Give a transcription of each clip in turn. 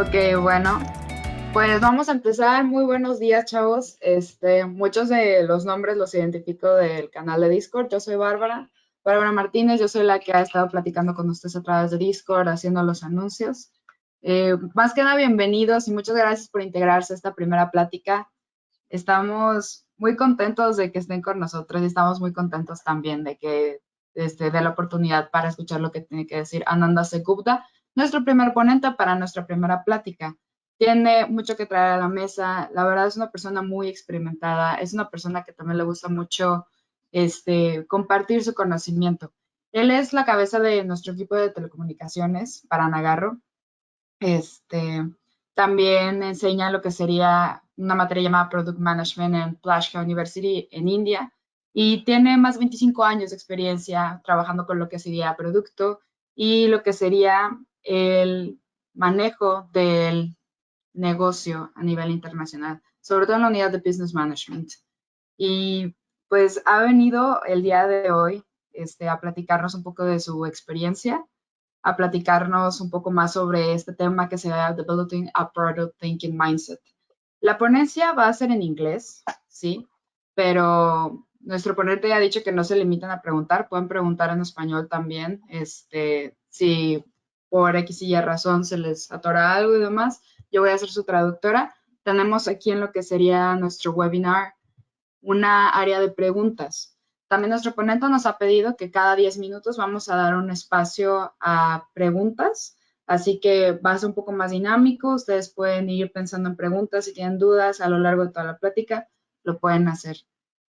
Ok, bueno, pues vamos a empezar. Muy buenos días, chavos. Muchos de los nombres los identifico del canal de Discord. Yo soy Bárbara Martínez. Yo soy la que ha estado platicando con ustedes a través de Discord, haciendo los anuncios. Más que nada, bienvenidos y muchas gracias por integrarse a esta primera plática. Estamos muy contentos de que estén con nosotros y estamos muy contentos también de que dé la oportunidad para escuchar lo que tiene que decir Ananda Sengupta, nuestro primer ponente para nuestra primera plática. Tiene mucho que traer a la mesa. La verdad es una persona muy experimentada. Es una persona que también le gusta mucho compartir su conocimiento. Él es la cabeza de nuestro equipo de telecomunicaciones para Nagarro. Este, También enseña lo que sería una materia llamada Product Management en Plashka University en India y tiene más de 25 años de experiencia trabajando con lo que sería producto y lo que sería el manejo del negocio a nivel internacional, sobre todo en la unidad de Business Management. Y pues ha venido el día de hoy a platicarnos un poco de su experiencia, a platicarnos un poco más sobre este tema que se llama Developing a Product Thinking Mindset. La ponencia va a ser en inglés, sí, pero nuestro ponente ha dicho que no se limitan a preguntar, pueden preguntar en español también, si por X y Y razón se les atora algo y demás, yo voy a ser su traductora. Tenemos aquí en lo que sería nuestro webinar una área de preguntas. También nuestro ponente nos ha pedido que cada 10 minutos vamos a dar un espacio a preguntas, así que va a ser un poco más dinámico. Ustedes pueden ir pensando en preguntas, si tienen dudas a lo largo de toda la plática, lo pueden hacer.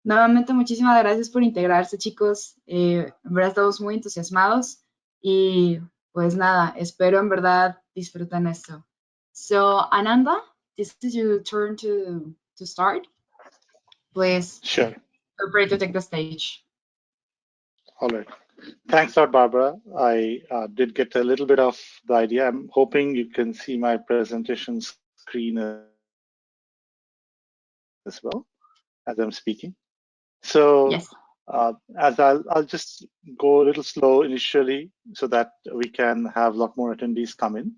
Nuevamente, muchísimas gracias por integrarse, chicos. En verdad estamos muy entusiasmados y pues nada, espero en verdad disfruten esto. So, Ananda, this is your turn to start. Please Sure. feel free to take the stage. All right. Thanks a lot, Barbara. I did get a little bit of the idea. I'm hoping you can see my presentation screen as well as I'm speaking. So Yes. as I'll just go a little slow initially so that we can have a lot more attendees come in.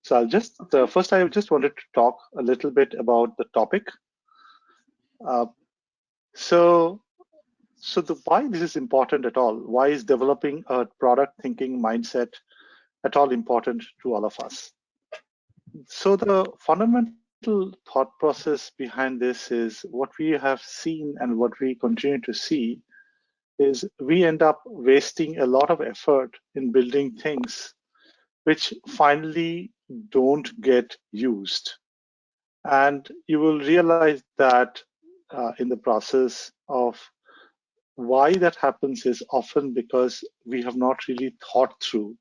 So I'll just, first I just wanted to talk a little bit about the topic. So why this is important at all? Why is developing a product thinking mindset at all important to all of us? So the fundamental thought process behind this is what we have seen and what we continue to see is we end up wasting a lot of effort in building things which finally don't get used. And you will realize that in the process of why that happens is often because we have not really thought through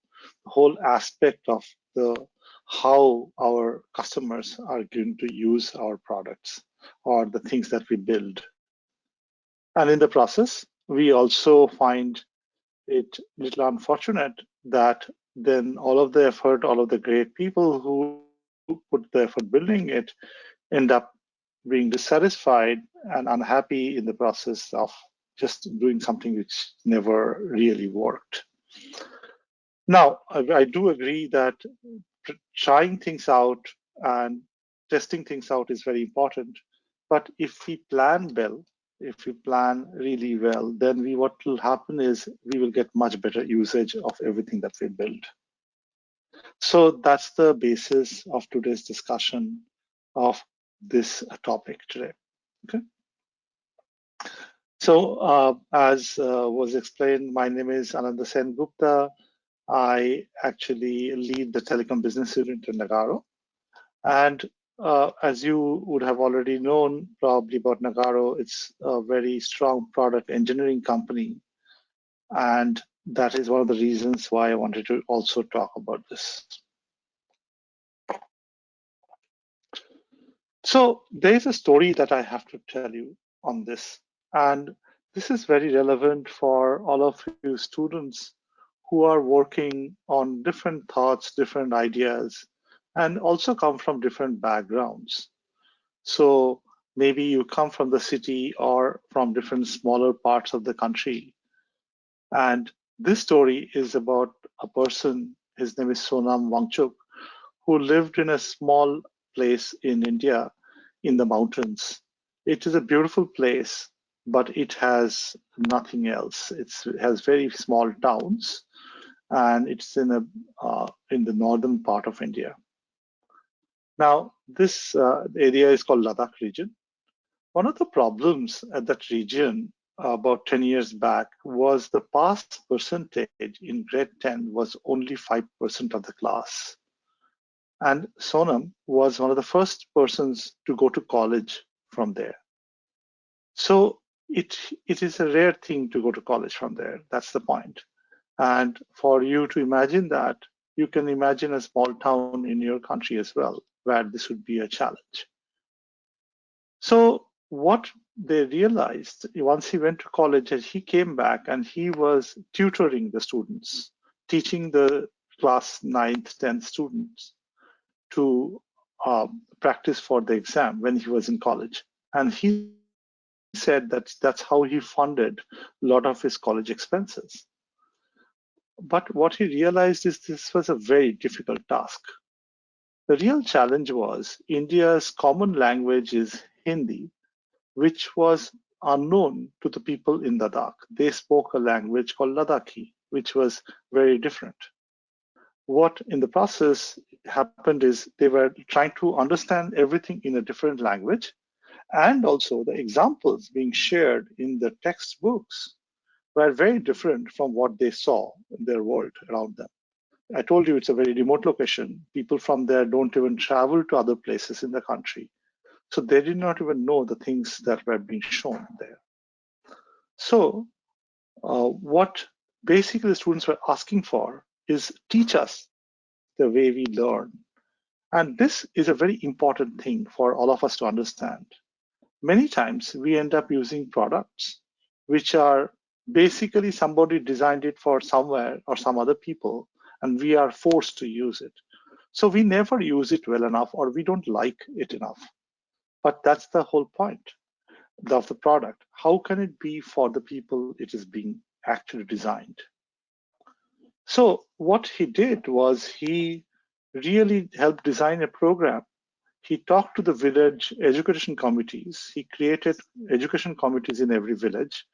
the whole aspect of how our customers are going to use our products or the things that we build. And in the process, we also find it a little unfortunate that then all of the effort, all of the great people who put the effort building it end up being dissatisfied and unhappy in the process of just doing something which never really worked. Now, I do agree that trying things out and testing things out is very important. But if we plan well, if we plan really well, then what will happen is we will get much better usage of everything that we build. So that's the basis of today's discussion of this topic today. Okay. So as was explained, my name is Ananda Sengupta. I actually lead the Telecom business unit in Nagarro. And as you would have already known probably about Nagarro, it's a very strong product engineering company. And that is one of the reasons why I wanted to also talk about this. So there's a story that I have to tell you on this. And this is very relevant for all of you students who are working on different thoughts, different ideas, and also come from different backgrounds. So maybe you come from the city or from different smaller parts of the country. And this story is about a person, his name is Sonam Wangchuk, who lived in a small place in India in the mountains. It is a beautiful place, but it has nothing else. It has very small towns, and it's in the northern part of India. Now, this area is called Ladakh region. One of the problems at that region about 10 years back was the pass percentage in grade 10 was only 5% of the class. And Sonam was one of the first persons to go to college from there. So it is a rare thing to go to college from there. That's the point. And for you to imagine that, you can imagine a small town in your country as well, where this would be a challenge. So what they realized once he went to college, and he came back and he was tutoring the students, teaching the class 9th, 10th students to practice for the exam when he was in college. And he said that that's how he funded a lot of his college expenses. But what he realized is this was a very difficult task. The real challenge was India's common language is Hindi, which was unknown to the people in Ladakh. They spoke a language called Ladakhi, which was very different. What in the process happened is they were trying to understand everything in a different language, and also the examples being shared in the textbooks were very different from what they saw in their world around them. I told you it's a very remote location. People from there don't even travel to other places in the country. So they did not even know the things that were being shown there. So what basically the students were asking for is teach us the way we learn. And this is a very important thing for all of us to understand. Many times we end up using products which are basically somebody designed it for somewhere or some other people, and we are forced to use it. So we never use it well enough, or we don't like it enough. But that's the whole point of the product. How can it be for the people it is being actually designed? So what he did was he really helped design a program. He talked to the village education committees. He created education committees in every village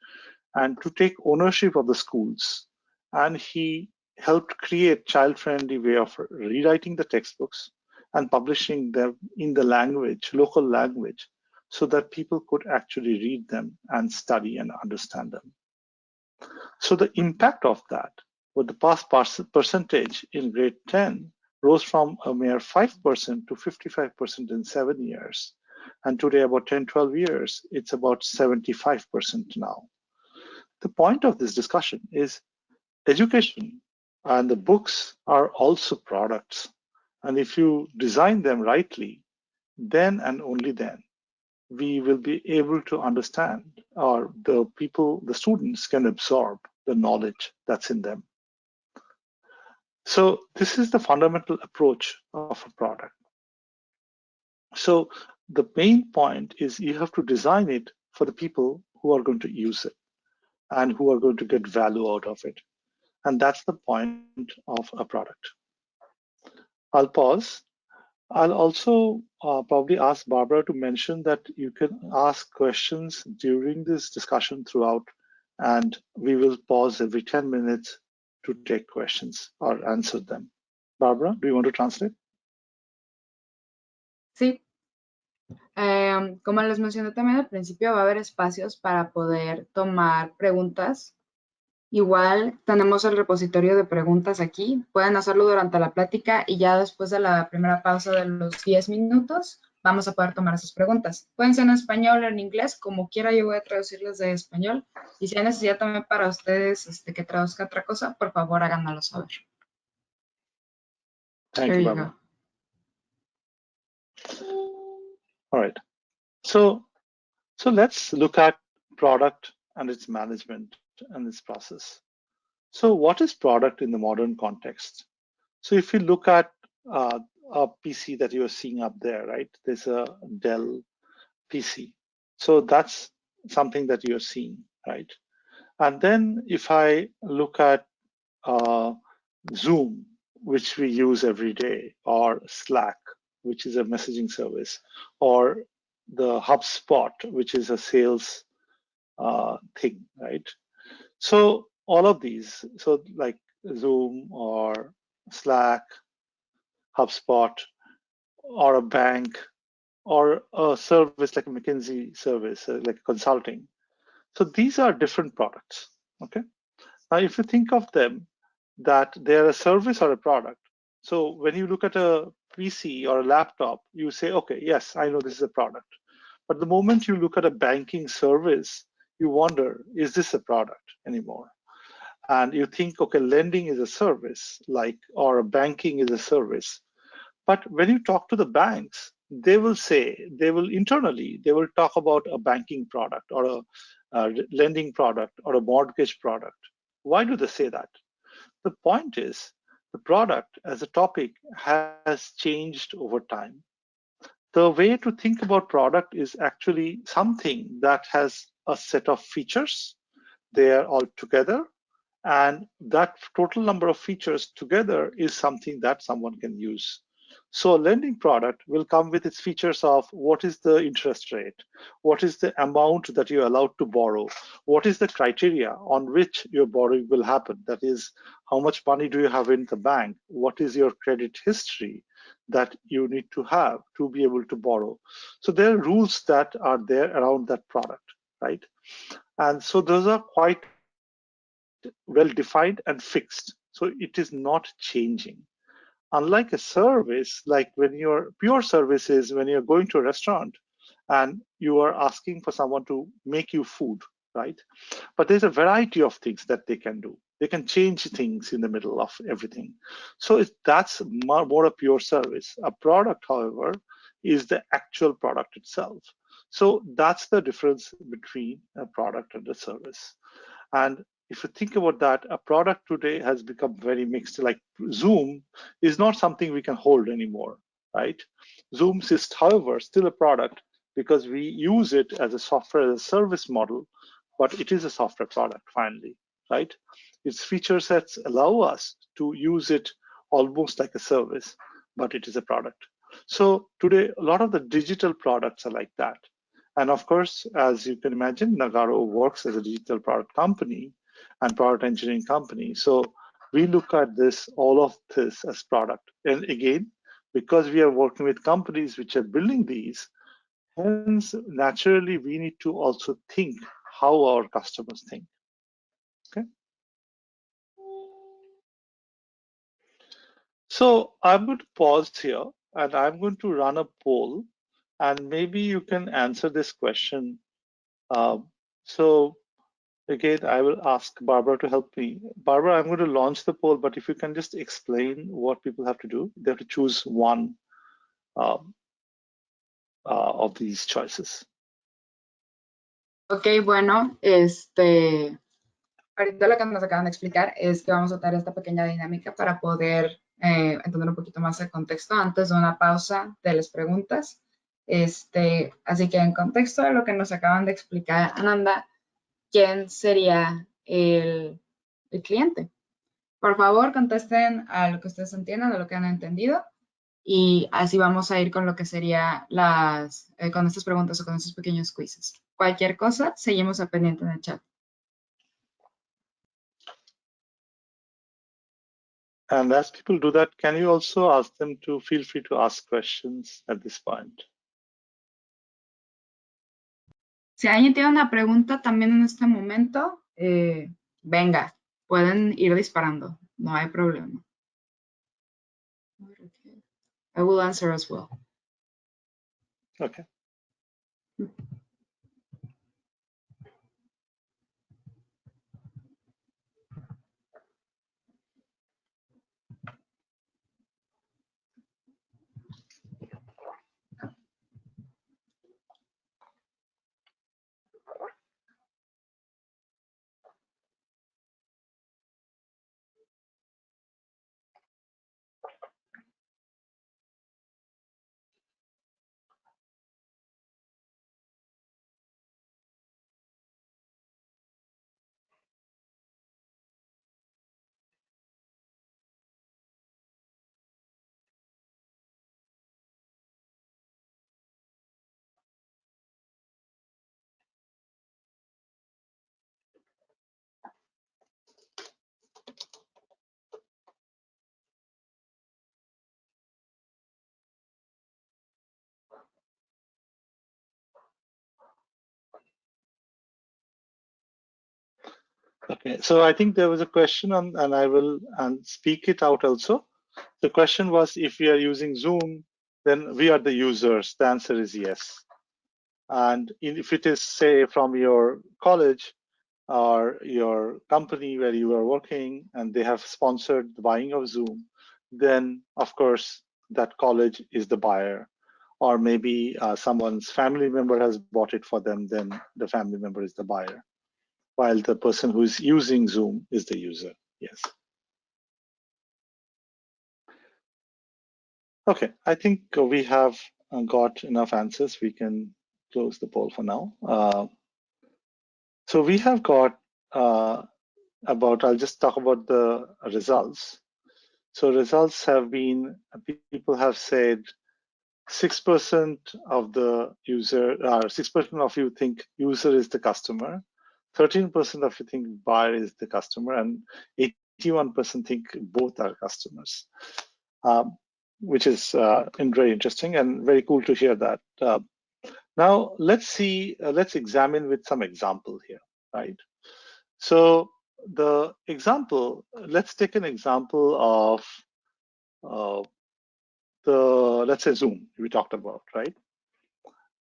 and to take ownership of the schools. And he helped create child-friendly way of rewriting the textbooks and publishing them in the language, local language, so that people could actually read them and study and understand them. So the impact of that, with the pass percentage in grade 10, rose from a mere 5% to 55% in 7 years. And today, about 10, 12 years, it's about 75% now. The point of this discussion is education and the books are also products. And if you design them rightly, then and only then, we will be able to understand, or the students can absorb the knowledge that's in them. So this is the fundamental approach of a product. So the main point is you have to design it for the people who are going to use it and who are going to get value out of it. And that's the point of a product. I'll pause. I'll also probably ask Barbara to mention that you can ask questions during this discussion throughout, and we will pause every 10 minutes to take questions or answer them. Barbara, do you want to translate? Sí. Como les mencioné también al principio, va a haber espacios para poder tomar preguntas. Igual tenemos el repositorio de preguntas aquí. Pueden hacerlo durante la plática y ya después de la primera pausa de los 10 minutos vamos a poder tomar esas preguntas. Pueden ser en español o en inglés, como quiera yo voy a traducirles de español. Y si hay necesidad también para ustedes que traduzca otra cosa, por favor háganmelo saber. Thank you, Barbara. All right. So let's look at product and its management and its process. So what is product in the modern context? So if you look at a PC that you're seeing up there, right? There's a Dell PC. So that's something that you're seeing, right? And then if I look at Zoom which we use every day, or Slack, which is a messaging service, or the HubSpot, which is a sales thing, right? So all of these, so like Zoom or Slack, HubSpot, or a bank, or a service like a McKinsey service, like consulting. So these are different products, okay? Now, if you think of them that they're a service or a product, so when you look at a PC or a laptop, you say, okay, yes, I know this is a product. But the moment you look at a banking service, you wonder, is this a product anymore? And you think, okay, lending is a service, like, or banking is a service. But when you talk to the banks, they will say, they will talk about a banking product or a lending product or a mortgage product. Why do they say that? The point is, the product as a topic has changed over time. The way to think about product is actually something that has a set of features. They are all together, and that total number of features together is something that someone can use. So a lending product will come with its features of what is the interest rate, what is the amount that you're allowed to borrow, what is the criteria on which your borrowing will happen. That is, how much money do you have in the bank? What is your credit history that you need to have to be able to borrow? So there are rules that are there around that product, right? And so those are quite well defined and fixed. So it is not changing. Unlike a service, like when you're pure services, when you're going to a restaurant and you are asking for someone to make you food, right? But there's a variety of things that they can do. They can change things in the middle of everything. So that's more a pure service. A product, however, is the actual product itself. So that's the difference between a product and a service. And if you think about that, a product today has become very mixed. Like Zoom is not something we can hold anymore, right? Zoom is, however, still a product because we use it as a software as a service model, but it is a software product finally, right? Its feature sets allow us to use it almost like a service, but it is a product. So today, a lot of the digital products are like that. And of course, as you can imagine, Nagarro works as a digital product company and product engineering company. So we look at this, all of this as product. And again, because we are working with companies which are building these, hence naturally we need to also think how our customers think. Okay. So I'm going to pause here and I'm going to run a poll, and maybe you can answer this question. So again, I will ask Barbara to help me. Barbara, I'm going to launch the poll, but if you can just explain what people have to do. They have to choose one of these choices. Ok, bueno, ahorita lo que nos acaban de explicar es que vamos a dar esta pequeña dinámica para poder entender un poquito más el contexto antes de una pausa de las preguntas. Así que en contexto de lo que nos acaban de explicar, Ananda, ¿quién sería el cliente? Por favor, contesten a lo que ustedes entiendan, a lo que han entendido, y así vamos a ir con lo que sería con estas preguntas o con estos pequeños quizzes. Cualquier cosa, seguimos al pendiente en el chat. And as people do that, can you also ask them to feel free to ask questions at this point? Si alguien tiene una pregunta también en este momento, venga, pueden ir disparando, no hay problema. I will answer as well. Okay. Okay, so I think there was a question on, and I will speak it out also. The question was, if we are using Zoom, then we are the users. The answer is yes. And if it is, say, from your college or your company where you are working and they have sponsored the buying of Zoom, then of course that college is the buyer. Or maybe someone's family member has bought it for them, then the family member is the buyer, while the person who is using Zoom is the user. Yes. Okay, I think we have got enough answers. We can close the poll for now. So we have got I'll just talk about the results. So results have been, people have said 6% of the user, 6% of you think user is the customer, 13% of you think buyer is the customer, and 81% think both are customers, which is very interesting and very cool to hear that. Now let's examine with some example here, right? So the example, let's take an example of let's say Zoom we talked about, right?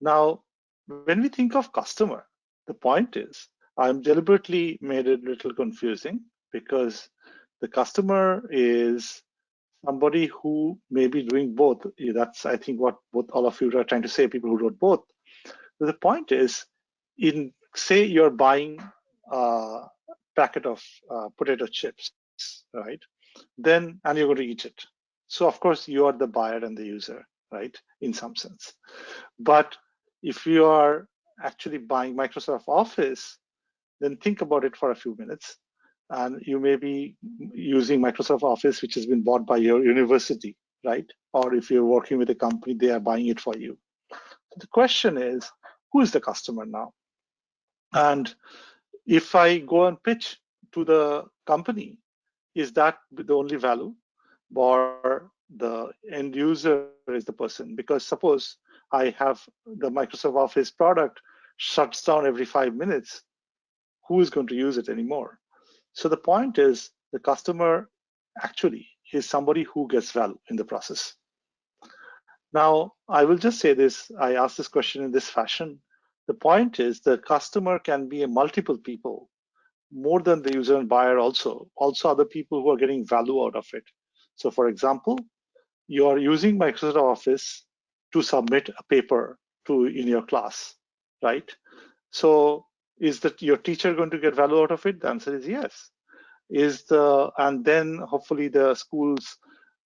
Now, when we think of customer, the point is, I'm deliberately made it a little confusing because the customer is somebody who may be doing both. That's, I think, what both all of you are trying to say, people who wrote both. But the point is, say you're buying a packet of potato chips, right? And you're going to eat it. So of course you are the buyer and the user, right? In some sense. But if you are actually buying Microsoft Office, then think about it for a few minutes. And you may be using Microsoft Office, which has been bought by your university, right? Or if you're working with a company, they are buying it for you. The question is, who is the customer now? And if I go and pitch to the company, is that the only value? Or the end user is the person? Because suppose I have the Microsoft Office product shuts down every 5 minutes, who is going to use it anymore? So the point is, the customer actually is somebody who gets value in the process. Now, I will just say this, I asked this question in this fashion. The point is, the customer can be multiple people, more than the user and buyer also other people who are getting value out of it. So for example, you are using Microsoft Office to submit a paper in your class, right? So is that your teacher going to get value out of it? The answer is yes. And then hopefully the schools,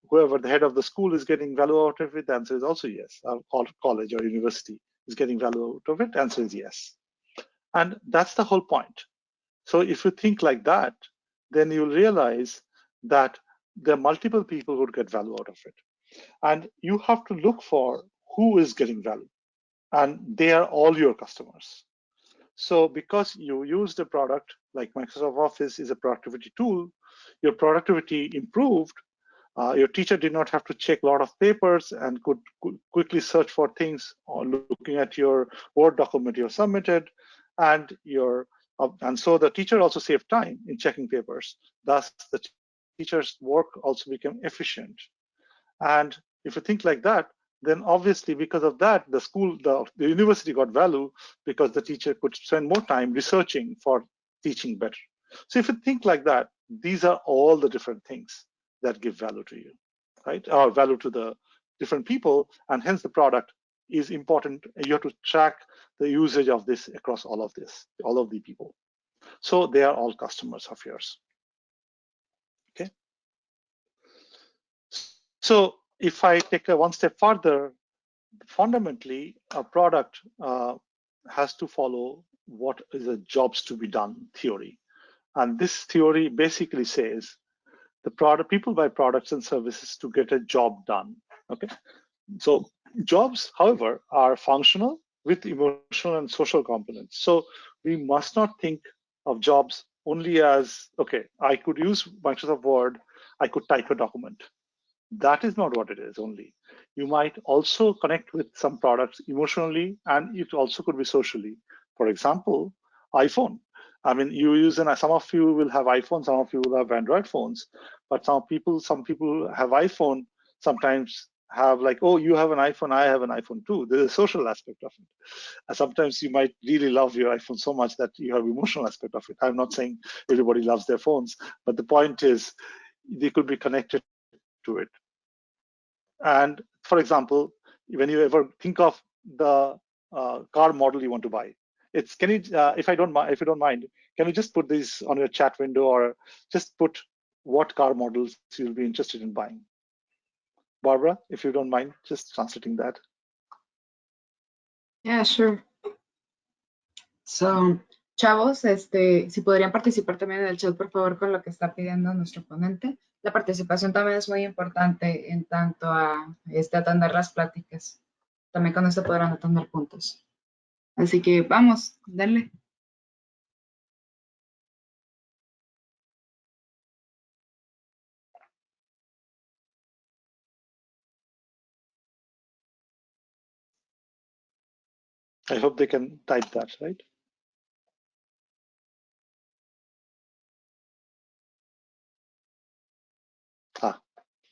whoever the head of the school is getting value out of it, the answer is also yes. College or university is getting value out of it, the answer is yes. And that's the whole point. So if you think like that, then you'll realize that there are multiple people who would get value out of it. And you have to look for who is getting value. And they are all your customers. So because you used a product like Microsoft Office is a productivity tool, your productivity improved. Your teacher did not have to check a lot of papers and could quickly search for things or looking at your Word document you submitted, and so the teacher also saved time in checking papers. Thus, the teacher's work also became efficient. And if you think like that, then obviously because of that, the university got value because the teacher could spend more time researching for teaching better. So if you think like that, these are all the different things that give value to you, right? Or value to the different people, and hence the product is important. You have to track the usage of this across all of the people. So they are all customers of yours. Okay. So if I take one step further, fundamentally, a product has to follow what is a jobs to be done theory. And this theory basically says people buy products and services to get a job done. Okay. So jobs, however, are functional with emotional and social components. So we must not think of jobs only as, okay, I could use Microsoft Word, I could type a document. That is not what it is only. You might also connect with some products emotionally, and it also could be socially. For example, iPhone. I mean, you use some of you will have iPhone, some of you will have Android phones, but some people have iPhone, sometimes have like, oh, you have an iPhone, I have an iPhone too. There's a social aspect of it. And sometimes you might really love your iPhone so much that you have emotional aspect of it. I'm not saying everybody loves their phones, but the point is they could be connected to it. And for example, when you ever think of the car model you want to buy, can you, if you don't mind, can you just put this on your chat window, or just put what car models you'll be interested in buying? Barbara, if you don't mind, just translating that. Yeah, sure. So, chavos, si podrían participar también en el chat, por favor, con lo que está pidiendo nuestro ponente. La participación también es muy importante en tanto a atender las pláticas. También con esto podrán atender puntos. Así que vamos, denle. I hope they can type that, right?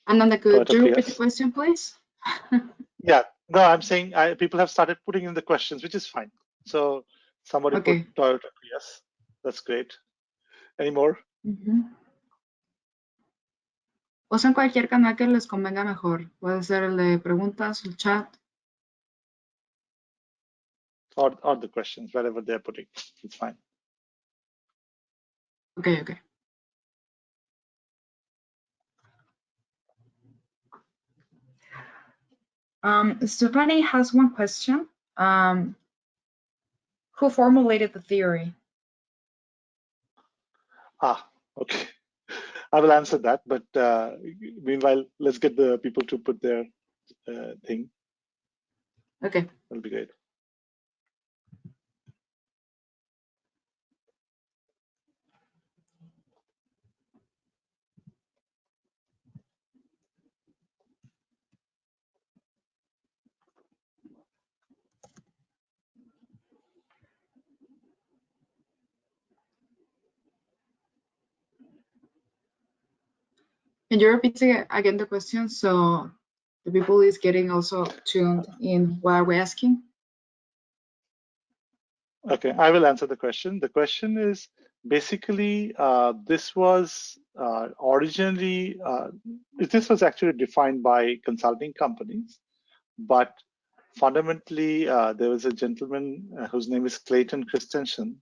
Ananda, could you repeat the question, please? Yeah, no, I'm saying people have started putting in the questions, which is fine. So somebody put Toyota Prius. That's great. Any more? Usen cualquier canal que les convenga mejor. Puede ser el de preguntas, el chat. Or the questions, wherever they're putting. It's fine. Okay. Stephanie has one question. Who formulated the theory? Okay. I will answer that, but meanwhile, let's get the people to put their thing. Okay. That'll be great. Can you repeat again the question so the people is getting also tuned in while we're asking? Okay, I will answer the question. The question is basically this was originally this was actually defined by consulting companies, but fundamentally there was a gentleman whose name is Clayton Christensen.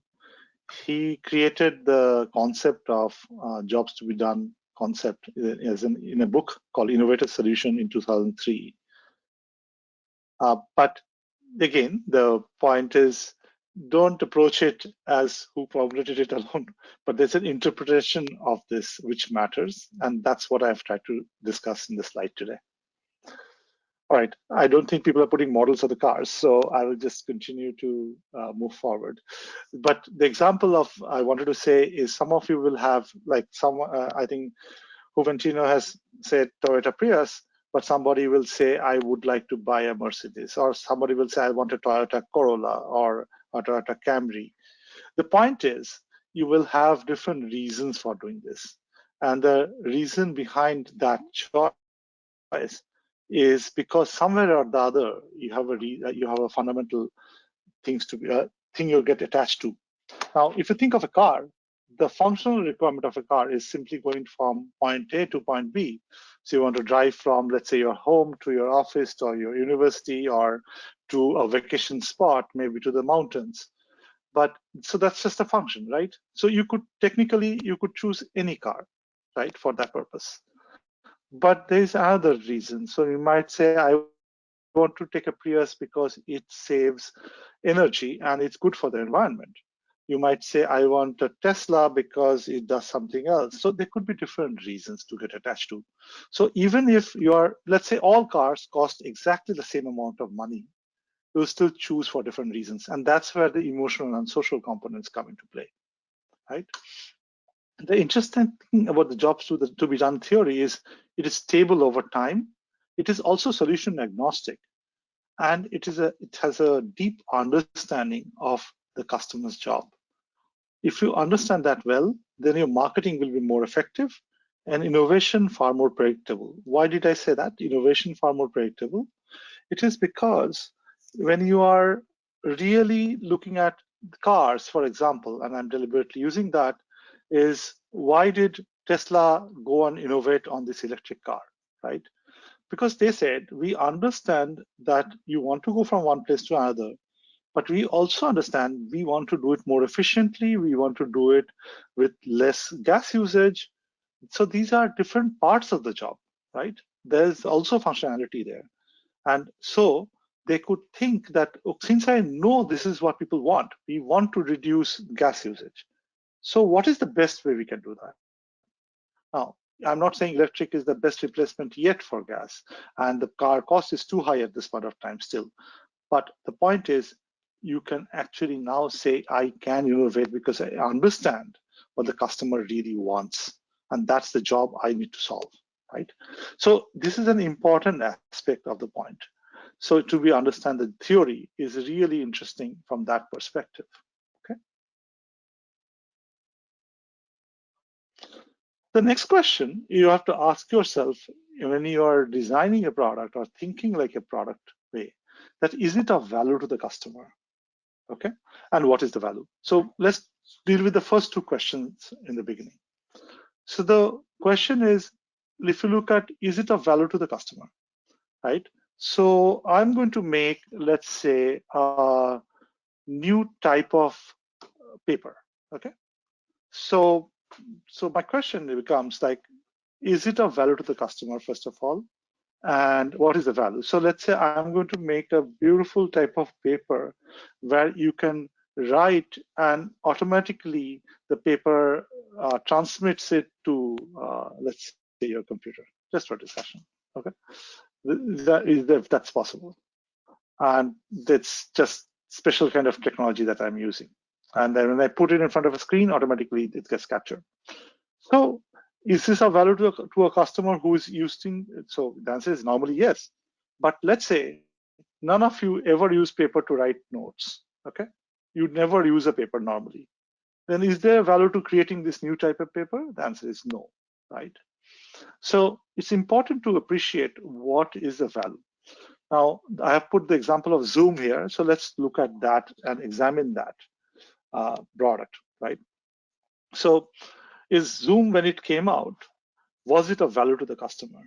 He created the concept of jobs to be done concept in a book called Innovative Solution in 2003. But again, the point is, don't approach it as who formulated it alone, but there's an interpretation of this which matters, and that's what I've tried to discuss in the slide today. All right, I don't think people are putting models of the cars, so I will just continue to move forward. But the example of I wanted to say is some of you will have, like I think Juventino has said Toyota Prius, but somebody will say, I would like to buy a Mercedes, or somebody will say, I want a Toyota Corolla or a Toyota Camry. The point is, you will have different reasons for doing this. And the reason behind that choice is because somewhere or the other, you have a fundamental thing you'll get attached to. Now, if you think of a car, the functional requirement of a car is simply going from point A to point B. So you want to drive from, let's say, your home to your office or your university or to a vacation spot, maybe to the mountains. But so that's just a function, right? So you could choose any car, right, for that purpose. But there's another reason. So you might say, I want to take a Prius because it saves energy and it's good for the environment. You might say, I want a Tesla because it does something else. So there could be different reasons to get attached to. So even if let's say all cars cost exactly the same amount of money, you'll still choose for different reasons. And that's where the emotional and social components come into play, right? The interesting thing about the jobs to be done theory is it is stable over time. It is also solution agnostic. And it has a deep understanding of the customer's job. If you understand that well, then your marketing will be more effective and innovation far more predictable. Why did I say that? Innovation far more predictable. It is because when you are really looking at cars, for example, and I'm deliberately using that, is why did Tesla go and innovate on this electric car, right? Because they said, we understand that you want to go from one place to another, but we also understand we want to do it more efficiently. We want to do it with less gas usage. So these are different parts of the job, right? There's also functionality there. And so they could think that, oh, since I know this is what people want, we want to reduce gas usage. So what is the best way we can do that? Now, I'm not saying electric is the best replacement yet for gas, and the car cost is too high at this point of time still. But the point is, you can actually now say, I can innovate because I understand what the customer really wants. And that's the job I need to solve, right? So this is an important aspect of the point. So to be understand the theory is really interesting from that perspective, okay? The next question you have to ask yourself when you are designing a product or thinking like a product way, that is it of value to the customer? Okay, and what is the value? So let's deal with the first two questions in the beginning. So the question is, if you look at, is it of value to the customer, right? So I'm going to make, let's say, a new type of paper, okay? So my question becomes like, is it of value to the customer, first of all? And what is the value? So let's say I'm going to make a beautiful type of paper where you can write and automatically the paper transmits it to, let's say, your computer, just for discussion, okay? That's possible. And that's just special kind of technology that I'm using. And then when I put it in front of a screen, automatically it gets captured. So is this of value to a customer who is using it? So the answer is normally yes. But let's say none of you ever use paper to write notes, okay? You'd never use a paper normally. Then is there a value to creating this new type of paper? The answer is no, right? So it's important to appreciate what is the value. Now, I have put the example of Zoom here. So let's look at that and examine that product, right? So is Zoom, when it came out, was it of value to the customer?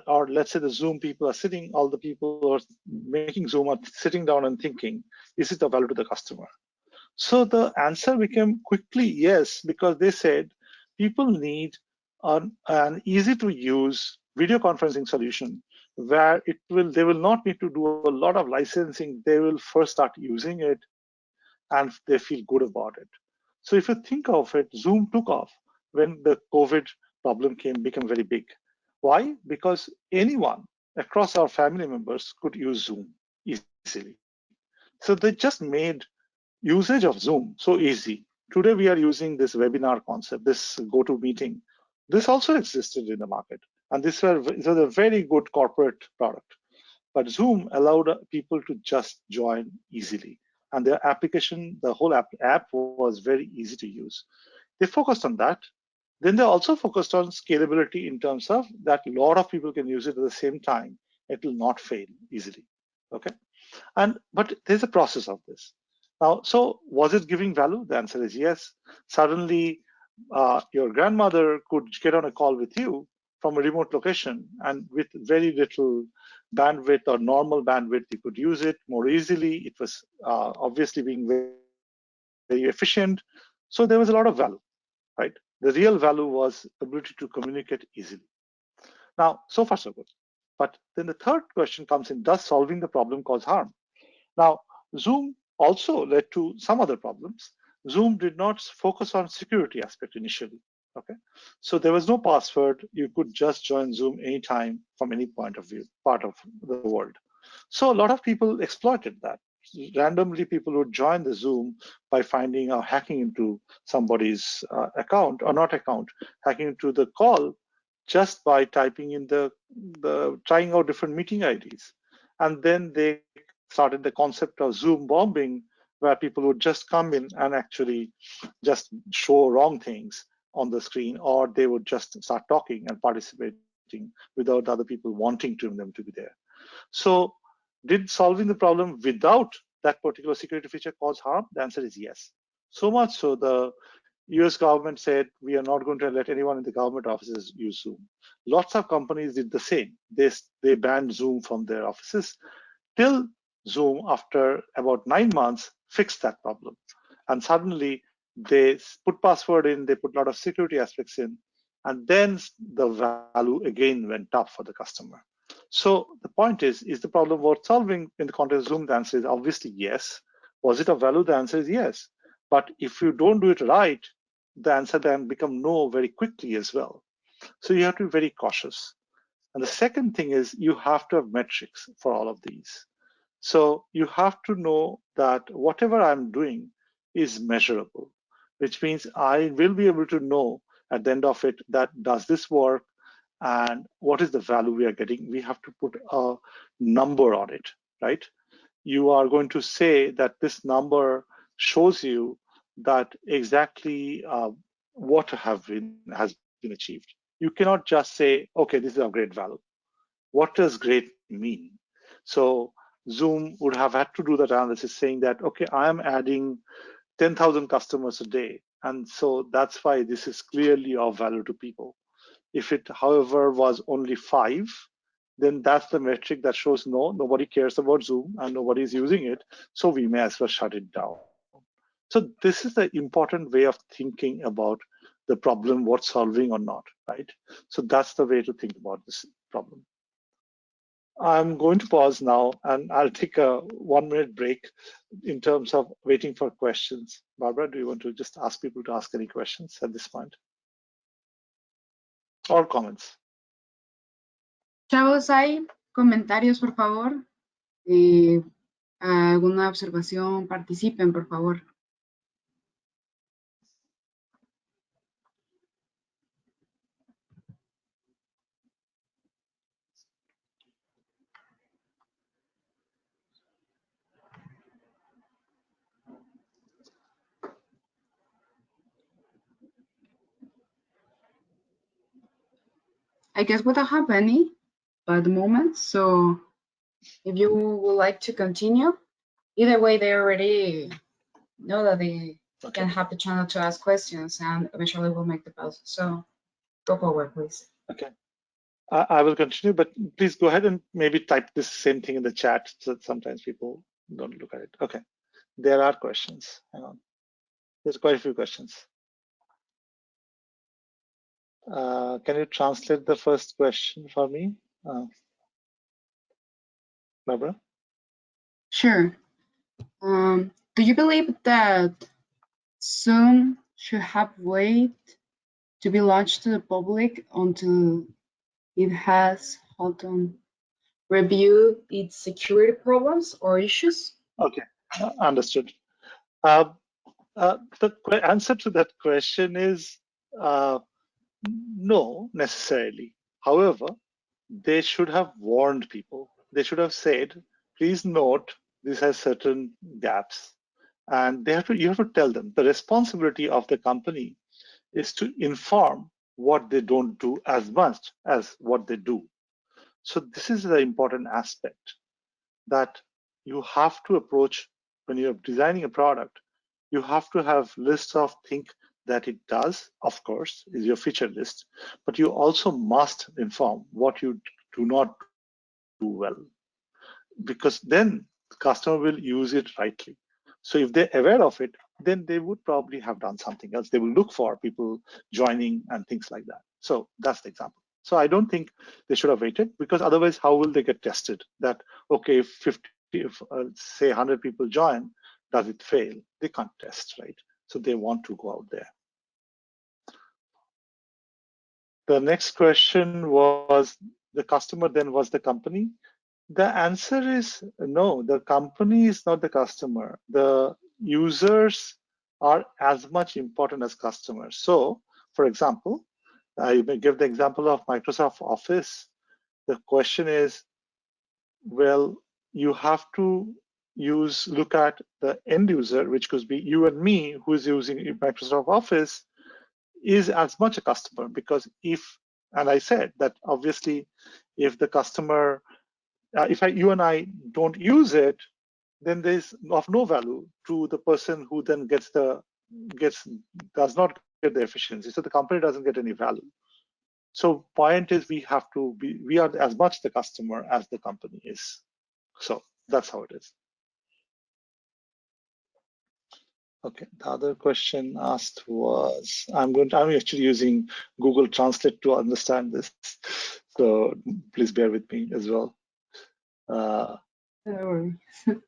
Or let's say the Zoom people are sitting, all the people who are making Zoom are sitting down and thinking, is it of value to the customer? So the answer became quickly yes, because they said people need an easy to use video conferencing solution where they will not need to do a lot of licensing. They will first start using it and they feel good about it. So if you think of it, Zoom took off when the COVID problem became very big. Why? Because anyone across our family members could use Zoom easily. So they just made usage of Zoom so easy. Today we are using this webinar concept, this GoToMeeting. This also existed in the market, and this was a very good corporate product. But Zoom allowed people to just join easily, and their application, the whole app was very easy to use. They focused on that. Then they also focused on scalability in terms of that a lot of people can use it at the same time. It will not fail easily. Okay, but there's a process of this. Now, so was it giving value? The answer is yes. Suddenly, your grandmother could get on a call with you from a remote location, and with very little bandwidth or normal bandwidth, you could use it more easily. It was obviously being very, very efficient. So there was a lot of value, right? The real value was ability to communicate easily. Now, so far so good. But then the third question comes in, does solving the problem cause harm? Now, Zoom also led to some other problems. Zoom did not focus on security aspect initially, okay? So there was no password. You could just join Zoom anytime from any point of view, part of the world. So a lot of people exploited that. Randomly, people would join the Zoom by finding or hacking into somebody's account, or not account, hacking into the call just by typing in trying out different meeting IDs. And then they started the concept of Zoom bombing, where people would just come in and actually just show wrong things on the screen, or they would just start talking and participating without other people wanting them to be there. So did solving the problem without that particular security feature cause harm? The answer is yes. So much so the US government said, we are not going to let anyone in the government offices use Zoom. Lots of companies did the same. They banned Zoom from their offices till Zoom, after about 9 months, fixed that problem. And suddenly they put password in, they put a lot of security aspects in, and then the value again went up for the customer. So the point is the problem worth solving in the context of Zoom? The answer is obviously yes. Was it of value? The answer is yes. But if you don't do it right, the answer then become no very quickly as well. So you have to be very cautious. And the second thing is you have to have metrics for all of these. So you have to know that whatever I'm doing is measurable, which means I will be able to know at the end of it that does this work and what is the value we are getting. We have to put a number on it, right? You are going to say that this number shows you that exactly what has been achieved. You cannot just say, okay, this is a great value. What does great mean? So Zoom would have had to do that analysis saying that, okay, I am adding 10,000 customers a day. And so that's why this is clearly of value to people. If it, however, was only 5, then that's the metric that shows no, nobody cares about Zoom and nobody is using it. So we may as well shut it down. So this is the important way of thinking about the problem worth solving or not, right? So that's the way to think about this problem. I'm going to pause now and I'll take a 1-minute break in terms of waiting for questions. Barbara, do you want to just ask people to ask any questions at this point? Or comments? Chavos, ¿hay comentarios, por favor? ¿Alguna observación? Participen, por favor. I guess we don't have any at the moment, so if you would like to continue, either way, they already know that they can have the channel to ask questions, and eventually we'll make the pause. So go forward, please. Okay. I will continue, but please go ahead and maybe type this same thing in the chat so that sometimes people don't look at it. Okay. There are questions. Hang on. There's quite a few questions. Can you translate the first question for me, Barbara? Sure. Do you believe that Zoom should have waited to be launched to the public until it has reviewed its security problems or issues? Okay, understood. The answer to that question is no, necessarily. However, they should have warned people. They should have said, please note, this has certain gaps. And you have to tell them the responsibility of the company is to inform what they don't do as much as what they do. So this is the important aspect that you have to approach when you're designing a product. You have to have lists of things that it does, of course, is your feature list, but you also must inform what you do not do well, because then the customer will use it rightly. So if they're aware of it, then they would probably have done something else. They will look for people joining and things like that. So that's the example. So I don't think they should have waited, because otherwise, how will they get tested? That, okay, if say 100 people join, does it fail? They can't test, right? So they want to go out there. The next question was, the customer then was the company. The answer is no, the company is not the customer. The users are as much important as customers. So, for example, you may give the example of Microsoft Office. The question is, well, you have to look at the end user, which could be you and me, who is using Microsoft Office, is as much a customer. Because and I said that obviously, if the customer, you and I don't use it, then there's of no value to the person who then does not get the efficiency. So the company doesn't get any value. So point is, we are as much the customer as the company is. So that's how it is. Okay, the other question asked was, I'm actually using Google Translate to understand this, so please bear with me as well.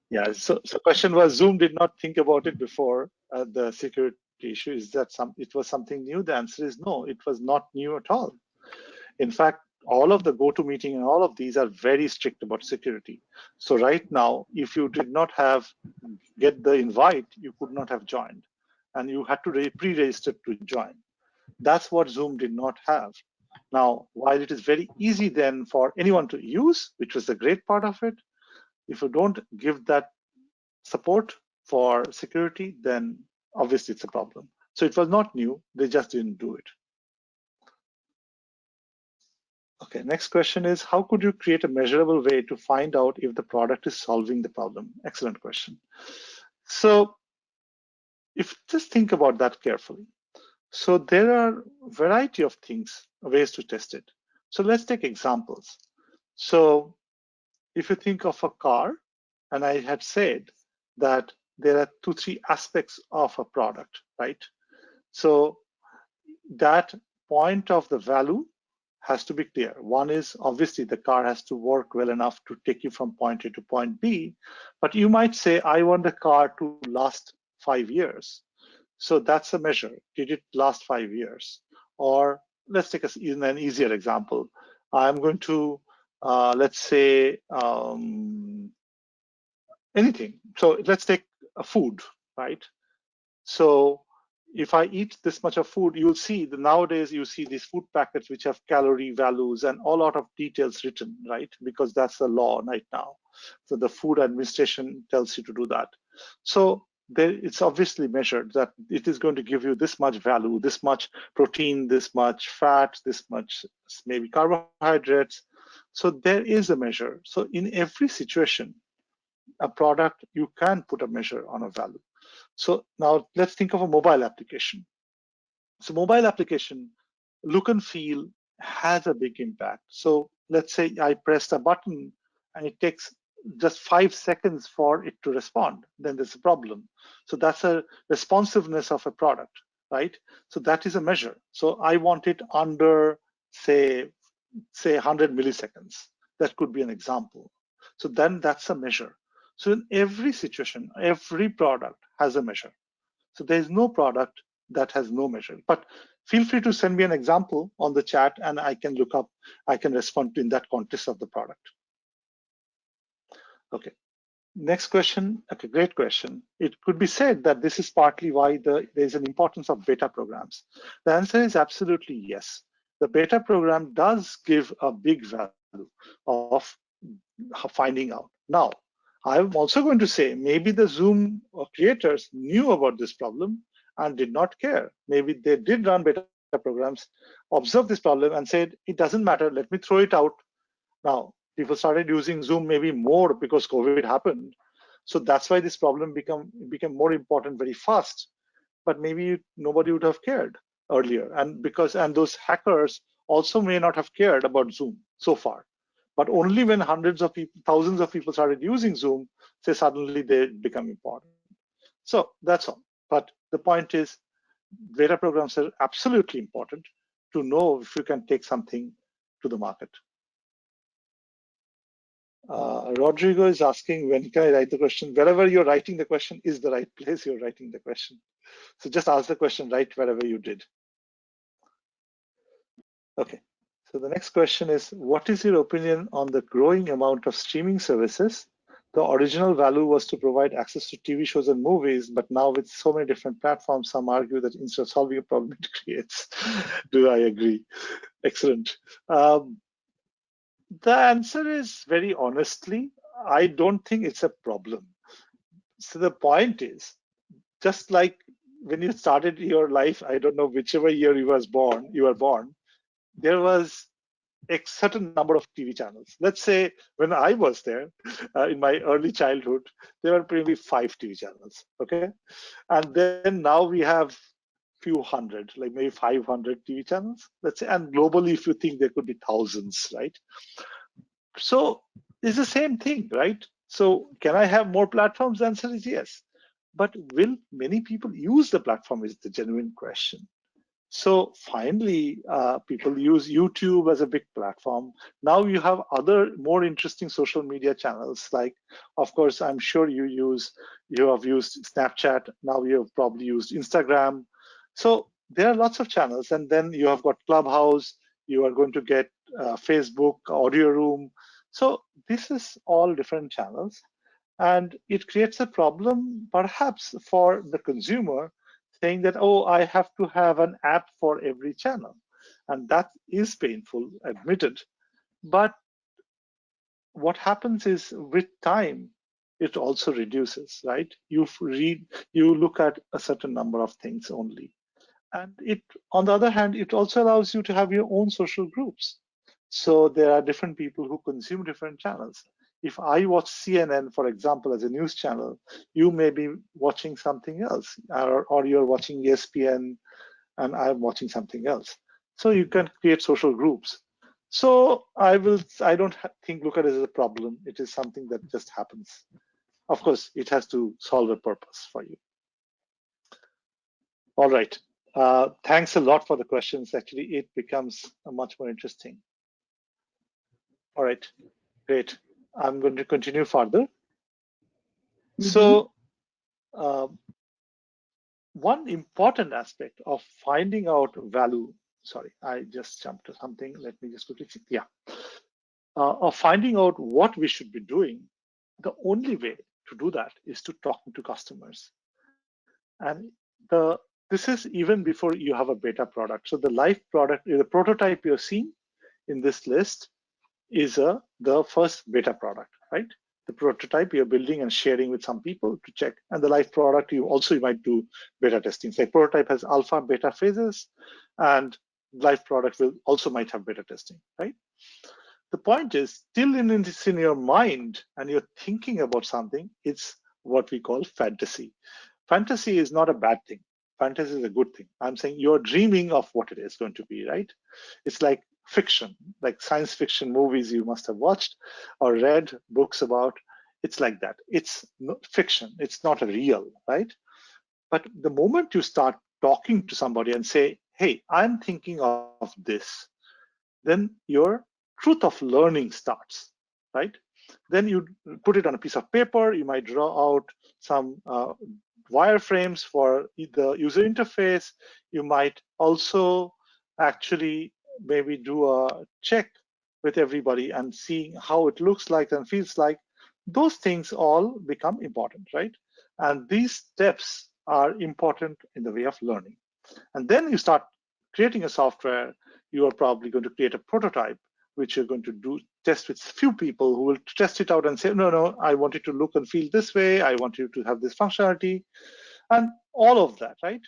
Yeah, so question was, Zoom did not think about it before the security issue. Is that it was something new? The answer is no, it was not new at all. In fact, all of the GoToMeeting and all of these are very strict about security. So right now, if you did not get the invite, you could not have joined, and you had to pre-register to join. That's what Zoom did not have. Now, while it is very easy then for anyone to use, which was the great part of it, if you don't give that support for security, then obviously it's a problem. So it was not new, they just didn't do it. Okay, next question is, how could you create a measurable way to find out if the product is solving the problem? Excellent question. So just think about that carefully. So there are a variety of ways to test it. So let's take examples. So if you think of a car, and I had said that there are 2-3 aspects of a product, right? So that point of the value has to be clear. One is obviously the car has to work well enough to take you from point A to point B, but you might say, I want the car to last 5 years. So that's a measure. Did it last 5 years? Or let's take an easier example. I'm going to, let's say, anything. So let's take a food, right? So if I eat this much of food, you'll see that nowadays you see these food packets which have calorie values and a lot of details written, right? Because that's the law right now. So the Food Administration tells you to do that. So it's obviously measured that it is going to give you this much value, this much protein, this much fat, this much maybe carbohydrates. So there is a measure. So in every situation, a product, you can put a measure on a value. So now let's think of a mobile application. So mobile application, look and feel has a big impact. So let's say I pressed a button and it takes just 5 seconds for it to respond, then there's a problem. So that's a responsiveness of a product, right? So that is a measure. So I want it under, say 100 milliseconds. That could be an example. So then that's a measure. So in every situation, every product has a measure. So there's no product that has no measure. But feel free to send me an example on the chat and I can look up, I can respond in that context of the product. Okay, next question. Okay, great question. It could be said that this is partly why there's an importance of beta programs. The answer is absolutely yes. The beta program does give a big value of finding out. Now, I'm also going to say maybe the Zoom creators knew about this problem and did not care. Maybe they did run beta programs, observed this problem and said, it doesn't matter, let me throw it out. Now, people started using Zoom maybe more because COVID happened. So that's why this problem became more important very fast. But maybe nobody would have cared earlier. And those hackers also may not have cared about Zoom so far. But only when hundreds of people, thousands of people started using Zoom, say suddenly they become important. So that's all. But the point is, beta programs are absolutely important to know if you can take something to the market. Rodrigo is asking, when can I write the question? Wherever you're writing the question is the right place you're writing the question. So just ask the question right wherever you did. Okay. So the next question is, what is your opinion on the growing amount of streaming services? The original value was to provide access to TV shows and movies, but now with so many different platforms, some argue that instead of solving a problem, it creates. Do I agree? Excellent. The answer is very honestly, I don't think it's a problem. So the point is, just like when you started your life, I don't know whichever year you were born, there was a certain number of TV channels. Let's say when I was there in my early childhood, there were probably 5 TV channels. Okay, and then now we have few hundred, like maybe 500 TV channels. Let's say, and globally, if you think there could be thousands, right? So it's the same thing, right? So can I have more platforms? The answer is yes. But will many people use the platform is the genuine question. So finally, people use YouTube as a big platform. Now you have other more interesting social media channels. Like, of course, I'm sure you have used Snapchat. Now you have probably used Instagram. So there are lots of channels. And then you have got Clubhouse. You are going to get Facebook, Audio Room. So this is all different channels. And it creates a problem perhaps for the consumer saying that, oh, I have to have an app for every channel. And that is painful, admitted. But what happens is with time, it also reduces, right? You look at a certain number of things only. And it, on the other hand, it also allows you to have your own social groups. So there are different people who consume different channels. If I watch CNN, for example, as a news channel, you may be watching something else, or you're watching ESPN and I'm watching something else. So you can create social groups. So I don't think look at it as a problem. It is something that just happens. Of course, it has to solve a purpose for you. All right. Thanks a lot for the questions. Actually, it becomes much more interesting. All right, great. I'm going to continue further. So one important aspect of finding out value, sorry, I just jumped to something. Let me just quickly check. Yeah. Of finding out what we should be doing, the only way to do that is to talk to customers. And this is even before you have a beta product. So the live product, the prototype you're seeing in this list is the first beta product, right? The prototype you're building and sharing with some people to check. And the live product, you might do beta testing. So prototype has alpha, beta phases, and live product will also might have beta testing, right? The point is, still it's in your mind and you're thinking about something, it's what we call fantasy. Fantasy is not a bad thing. Fantasy is a good thing. I'm saying you're dreaming of what it is going to be, right? It's like fiction, like science fiction movies you must have watched or read books about. It's like that. It's fiction. It's not a real, right? But the moment you start talking to somebody and say, hey, I'm thinking of this, then your truth of learning starts, right? Then you put it on a piece of paper. You might draw out some wireframes for the user interface. You might also actually maybe do a check with everybody and seeing how it looks like and feels like. Those things all become important, right? And these steps are important in the way of learning. And then you start creating a software. You are probably going to create a prototype, which you're going to test with few people who will test it out and say, no, I want it to look and feel this way. I want you to have this functionality and all of that, right?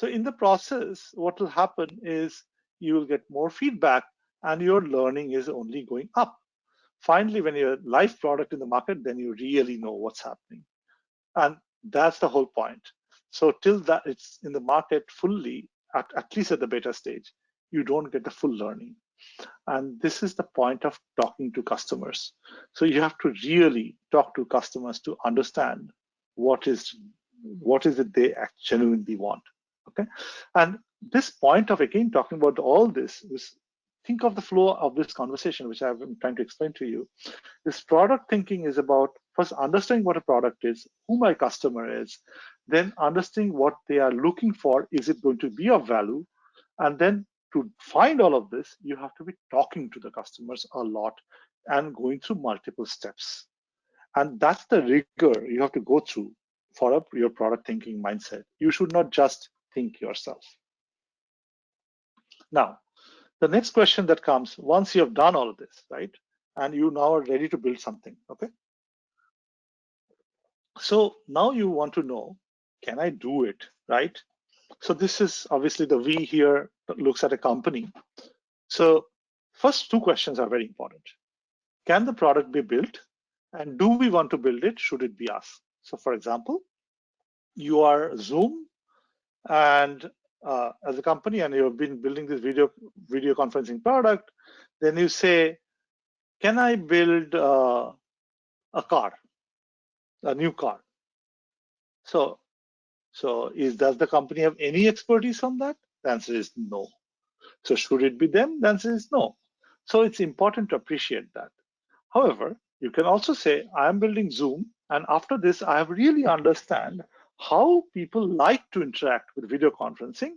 So in the process, what will happen is you will get more feedback and your learning is only going up. Finally, when you're a live product in the market, then you really know what's happening. And that's the whole point. So till that it's in the market fully, at least at the beta stage, you don't get the full learning. And this is the point of talking to customers. So you have to really talk to customers to understand what is it they genuinely want. Okay. And this point of again talking about all this is, think of the flow of this conversation, which I've been trying to explain to you. This product thinking is about first understanding what a product is, who my customer is, then understanding what they are looking for. Is it going to be of value? And then to find all of this, you have to be talking to the customers a lot and going through multiple steps. And that's the rigor you have to go through for your product thinking mindset. You should not just think yourself. Now, the next question that comes once you have done all of this, right? And you now are ready to build something, okay? So now you want to know, can I do it, right? So this is obviously the V here looks at a company. So first two questions are very important. Can the product be built? And do we want to build it? Should it be us? So for example, you are Zoom and as a company and you've been building this video conferencing product, then you say, can I build a car, a new car? So does the company have any expertise on that? The answer is no. So should it be them? The answer is no. So it's important to appreciate that. However, you can also say, I'm building Zoom, and after this, I really understand how people like to interact with video conferencing.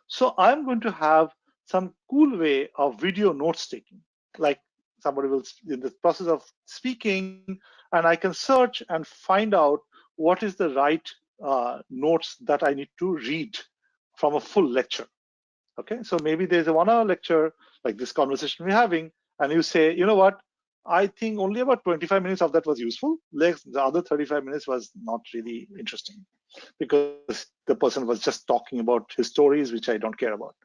So I'm going to have some cool way of video notes taking, like somebody will in the process of speaking, and I can search and find out what is the right notes that I need to read from a full lecture. Okay, so maybe there's a 1 hour lecture like this conversation we're having, and you say, you know what, I think only about 25 minutes of that was useful. The other 35 minutes was not really interesting because the person was just talking about his stories, which I don't care about.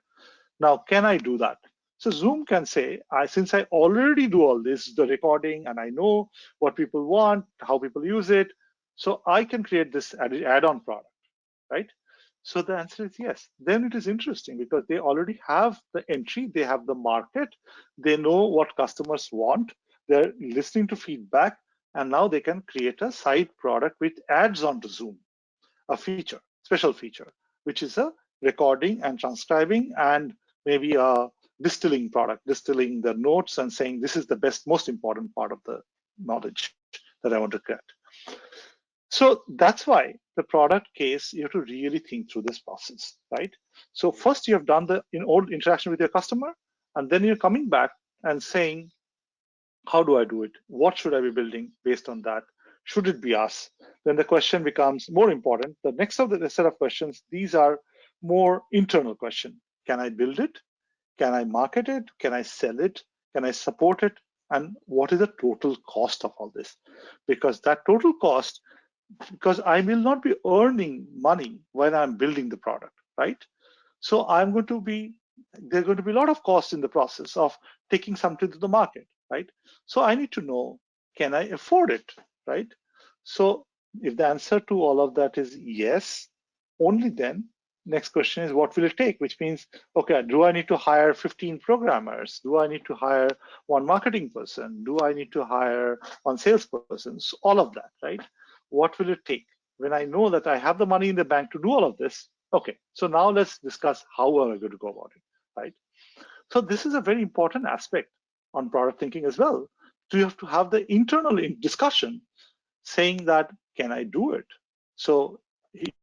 Now, can I do that? So Zoom can say, since I already do all this, the recording, and I know what people want, how people use it, so I can create this add-on product, right? So the answer is yes. Then it is interesting because they already have the entry, they have the market, they know what customers want, they're listening to feedback, and now they can create a side product which adds on to Zoom, a feature, special feature, which is a recording and transcribing and maybe a distilling product, distilling the notes and saying this is the best, most important part of the knowledge that I want to get. So that's why the product case, you have to really think through this process, right? So first you have done the old interaction with your customer, and then you're coming back and saying, how do I do it? What should I be building based on that? Should it be us? Then the question becomes more important. The next of the set of questions, these are more internal questions. Can I build it? Can I market it? Can I sell it? Can I support it? And what is the total cost of all this? Because that total cost, because I will not be earning money when I'm building the product, right? So there's going to be a lot of cost in the process of taking something to the market, right? So I need to know, can I afford it, right? So if the answer to all of that is yes, only then next question is what will it take, which means, okay, do I need to hire 15 programmers? Do I need to hire one marketing person? Do I need to hire one salesperson? So all of that, right? What will it take? When I know that I have the money in the bank to do all of this, okay, so now let's discuss how are we going to go about it, right? So this is a very important aspect on product thinking as well. So you have to have the internal discussion saying that, can I do it? So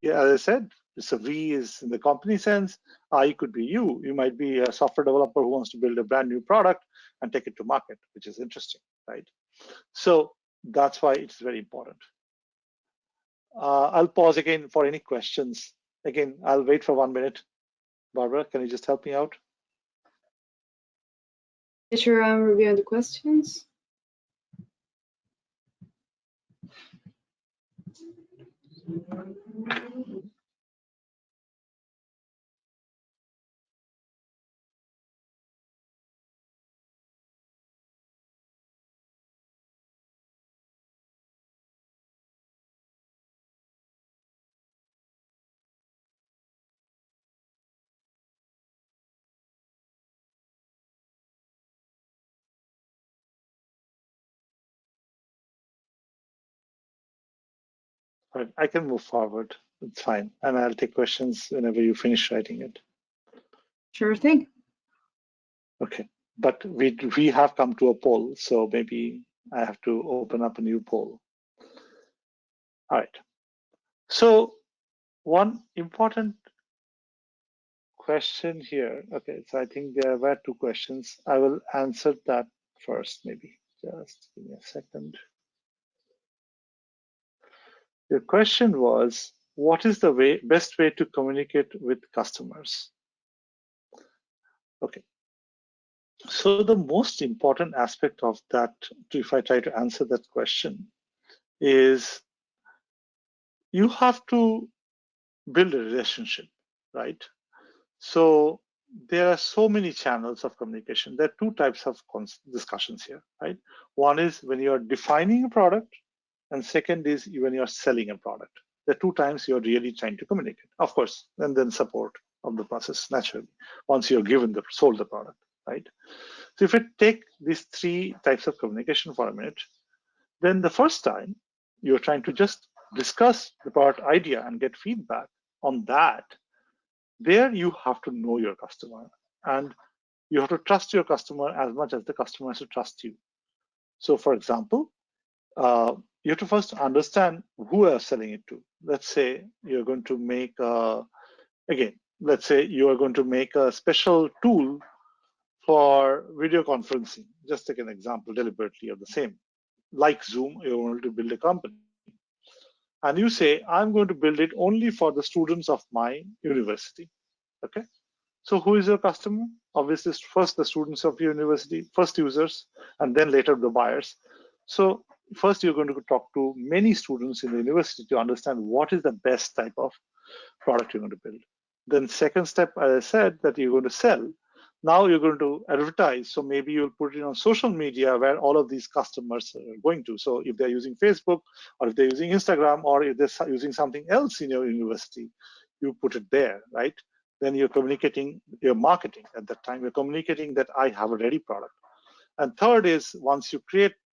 as I said, so V is in the company sense, I could be you. You might be a software developer who wants to build a brand new product and take it to market, which is interesting, right? So that's why it's very important. I'll pause again for any questions. Again, I'll wait for 1 minute. Barbara, can you just help me out? Sure, I'm reviewing the questions. Right, I can move forward. It's fine. And I'll take questions whenever you finish writing it. Sure thing. Okay, but we have come to a poll, so maybe I have to open up a new poll. All right. So one important question here. Okay, so I think there were two questions. I will answer that first, maybe. Just give me a second. Your question was, what is the best way to communicate with customers? Okay. So the most important aspect of that, if I try to answer that question, is you have to build a relationship, right? So there are so many channels of communication. There are two types of discussions here, right? One is when you're defining a product, and second is when you're selling a product. The two times you're really trying to communicate, of course, and then support of the process naturally once you're sold the product, right? So if you take these three types of communication for a minute, then the first time you're trying to just discuss the product idea and get feedback on that, there you have to know your customer and you have to trust your customer as much as the customer has to trust you. So for example, you have to first understand who you're selling it to. Let's say you're going to make let's say you are going to make a special tool for video conferencing. Just take an example deliberately of the same. Like Zoom, you're going to build a company. And you say, I'm going to build it only for the students of my university. Okay. So who is your customer? Obviously, first the students of your university, first users, and then later the buyers. So first you're going to talk to many students in the university to understand what is the best type of product you're going to build. Then second step, as I said, that you're going to sell. Now you're going to advertise. So maybe you'll put it on social media where all of these customers are going to. So if they're using Facebook or if they're using Instagram or if they're using something else in your university, you put it there, right? Then you're communicating your marketing at that time. You're communicating that I have a ready product. And third is once you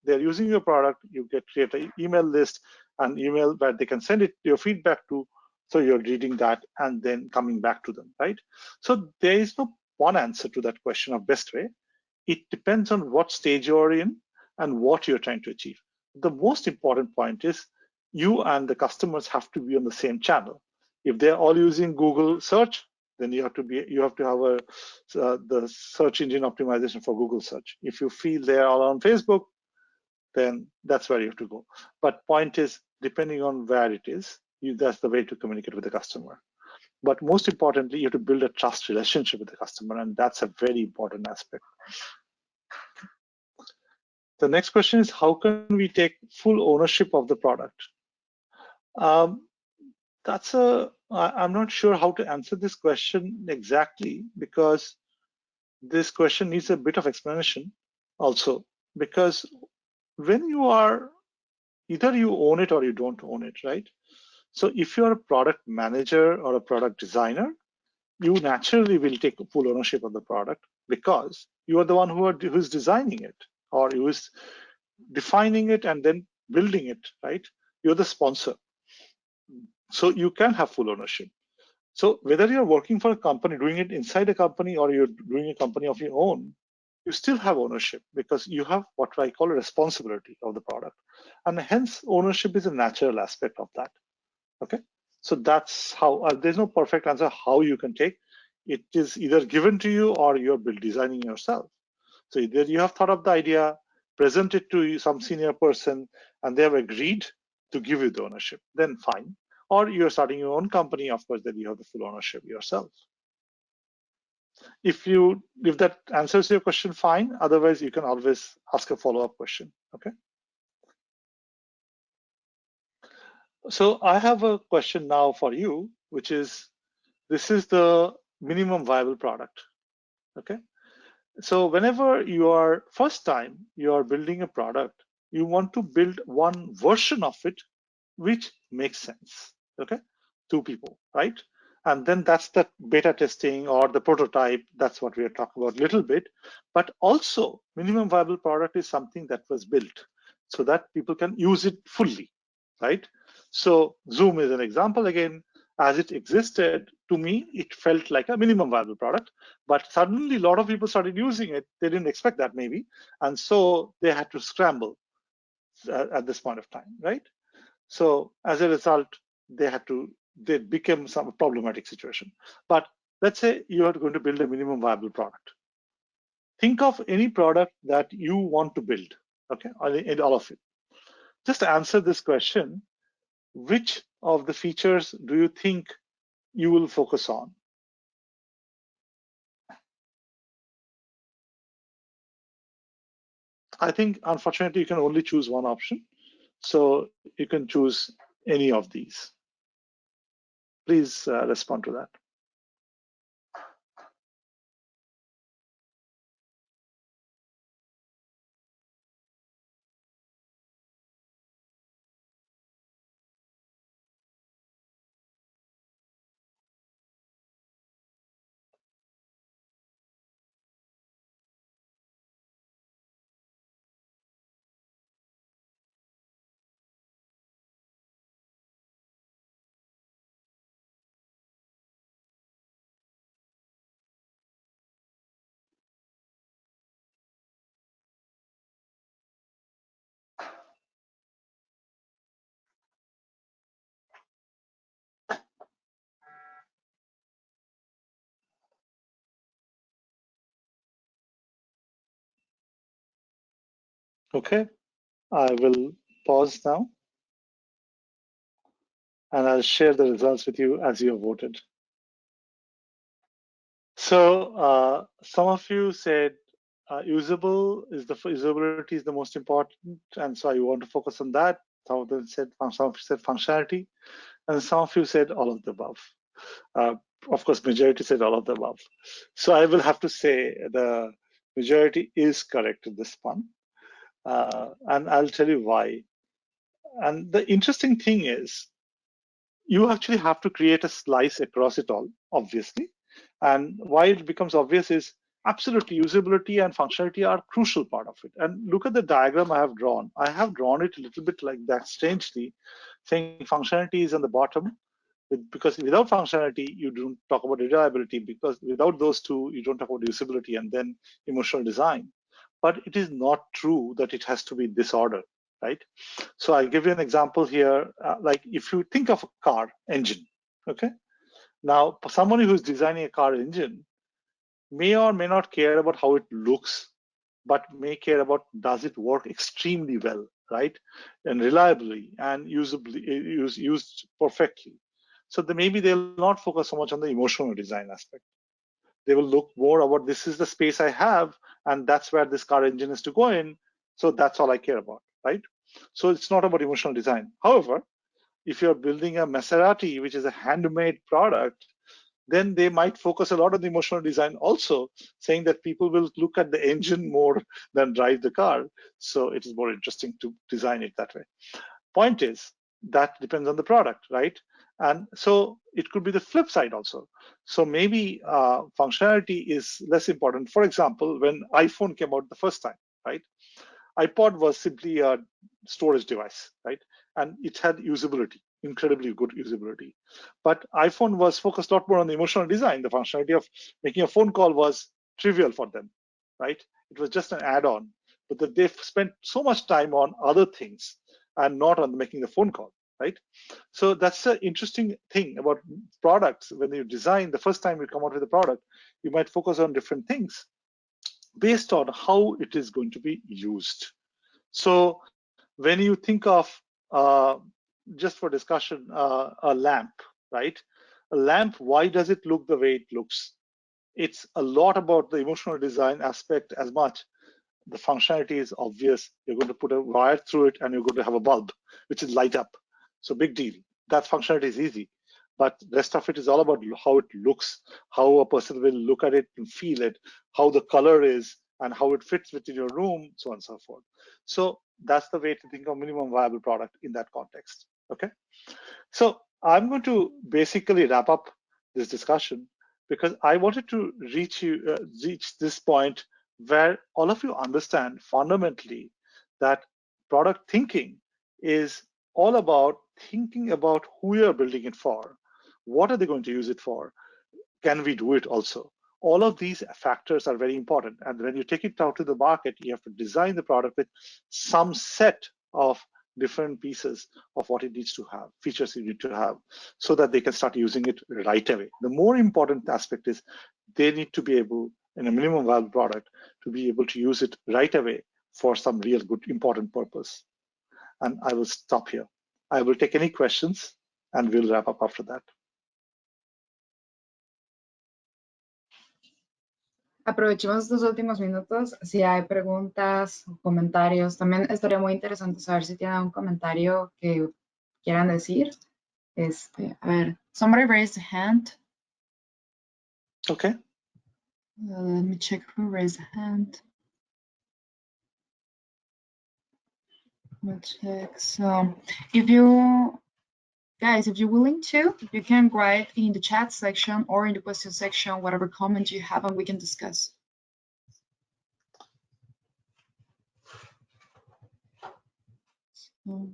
they're using your product, you create an email list and email where they can send it your feedback to. So you're reading that and then coming back to them, right? So there is no one answer to that question of best way. It depends on what stage you're in and what you're trying to achieve. The most important point is you and the customers have to be on the same channel. If they're all using Google search, then you have to have the search engine optimization for Google search. If you feel they're all on Facebook, then that's where you have to go. But point is, depending on where it is, that's the way to communicate with the customer. But most importantly, you have to build a trust relationship with the customer, and that's a very important aspect. The next question is, how can we take full ownership of the product? I'm not sure how to answer this question exactly, because this question needs a bit of explanation also, because when you are, either you own it or you don't own it, right? So if you're a product manager or a product designer, you naturally will take full ownership of the product because you are the one who's designing it or who is defining it and then building it, right? You're the sponsor. So you can have full ownership. So whether you're working for a company, doing it inside a company, or you're doing a company of your own, you still have ownership because you have what I call a responsibility of the product. And hence ownership is a natural aspect of that. Okay. So that's how, there's no perfect answer how you can take. It is either given to you or you're designing yourself. So either you have thought of the idea, present it to some senior person, and they have agreed to give you the ownership, then fine. Or you're starting your own company, of course, then you have the full ownership yourself. If that answers your question, fine. Otherwise, you can always ask a follow-up question. Okay. So I have a question now for you, which is, this is the minimum viable product. Okay. So whenever you are first time you are building a product, you want to build one version of it which makes sense, okay, to people, right? And then that's the beta testing or the prototype. That's what we are talking about a little bit. But also minimum viable product is something that was built so that people can use it fully, right? So Zoom is an example again. As it existed, to me, it felt like a minimum viable product. But suddenly, a lot of people started using it. They didn't expect that, maybe. And so they had to scramble at this point of time, right? So as a result, they became some problematic situation. But let's say you are going to build a minimum viable product. Think of any product that you want to build, okay, in all of it. Just answer this question. Which of the features do you think you will focus on? I think, unfortunately, you can only choose one option. So you can choose any of these. Please respond to that. Okay, I will pause now, and I'll share the results with you as you have voted. So some of you said usability is the most important, and so I want to focus on that. Some of you said functionality, and some of you said all of the above. Of course, majority said all of the above. So I will have to say the majority is correct in this one, and I'll tell you why. And the interesting thing is, you actually have to create a slice across it all, obviously. And why it becomes obvious is absolutely usability and functionality are a crucial part of it. And look at the diagram I have drawn. I have drawn it a little bit like that, strangely, saying functionality is on the bottom, because without functionality, you don't talk about reliability, because without those two, you don't talk about usability and then emotional design. But it is not true that it has to be this order, right? So I'll give you an example here. Like if you think of a car engine, okay? Now, somebody who's designing a car engine may or may not care about how it looks, but may care about does it work extremely well, right? And reliably and usably, used perfectly. So maybe they'll not focus so much on the emotional design aspect. They will look more about this is the space I have, and that's where this car engine is to go in. So that's all I care about, right? So it's not about emotional design. However, if you're building a Maserati, which is a handmade product, then they might focus a lot on the emotional design also, saying that people will look at the engine more than drive the car. So it is more interesting to design it that way. Point is, that depends on the product, right? And so it could be the flip side also. So maybe functionality is less important. For example, when iPhone came out the first time, right? iPod was simply a storage device, right? And it had usability, incredibly good usability. But iPhone was focused a lot more on the emotional design. The functionality of making a phone call was trivial for them, right? It was just an add-on, but that they've spent so much time on other things and not on making the phone call, right? So that's the interesting thing about products. When you design, the first time you come out with a product, you might focus on different things based on how it is going to be used. So when you think of, just for discussion, a lamp, right? A lamp, why does it look the way it looks? It's a lot about the emotional design aspect as much. The functionality is obvious. You're going to put a wire through it and you're going to have a bulb, which is light up. So big deal. That functionality is easy. But the rest of it is all about how it looks, how a person will look at it and feel it, how the color is, and how it fits within your room, so on and so forth. So that's the way to think of minimum viable product in that context. Okay. So I'm going to basically wrap up this discussion because I wanted to reach this point where all of you understand fundamentally that product thinking is all about thinking about who you're building it for. What are they going to use it for? Can we do it also? All of these factors are very important. And when you take it out to the market, you have to design the product with some set of different pieces of what it needs to have, features you need to have, so that they can start using it right away. The more important aspect is they need to be able, in a minimum viable product, to be able to use it right away for some real good, important purpose. And I will stop here. I will take any questions and we'll wrap up after that. Aprovechemos estos últimos minutos. Si hay preguntas o comentarios, también estaría muy interesante saber si tienen un comentario que quieran decir. A ver, Somebody raised a hand. Okay. Let me check who raised a hand. Let's check. So if you guys, if you're willing to, you can write in the chat section or in the question section whatever comment you have and we can discuss. So,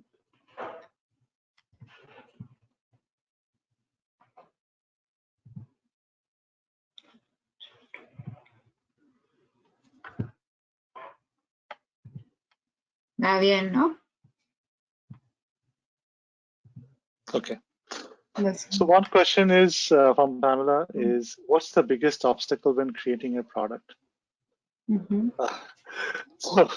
nadie, ¿no? Okay. Let's So one question is from Pamela is, what's the biggest obstacle when creating a product? So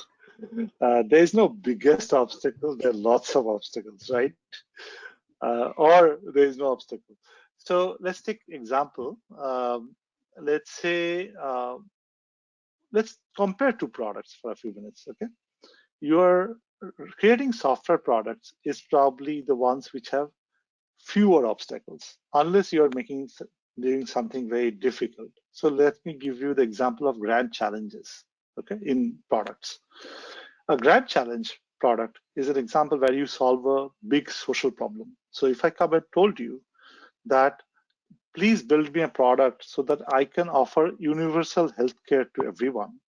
there's no biggest obstacle. There are lots of obstacles, right? Or there is no obstacle. So let's take example. Let's say, let's compare two products for a few minutes, okay? You're creating software products is probably the ones which have fewer obstacles, unless you're doing something very difficult. So let me give you the example of grand challenges, okay, in products. A grand challenge product is an example where you solve a big social problem. So if I come and told you that please build me a product so that I can offer universal healthcare to everyone,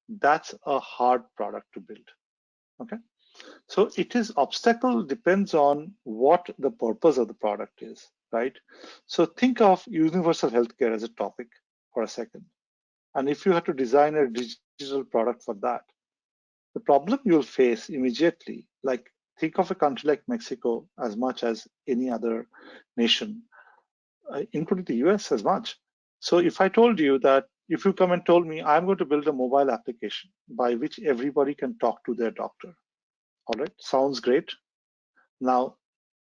that's a hard product to build. Okay, so it is obstacle depends on what the purpose of the product is, right? So think of universal healthcare as a topic for a second. And if you had to design a digital product for that, the problem you'll face immediately, like think of a country like Mexico as much as any other nation, including the US as much. So if I told you that, if you come and told me, I'm going to build a mobile application by which everybody can talk to their doctor. All right, sounds great. Now,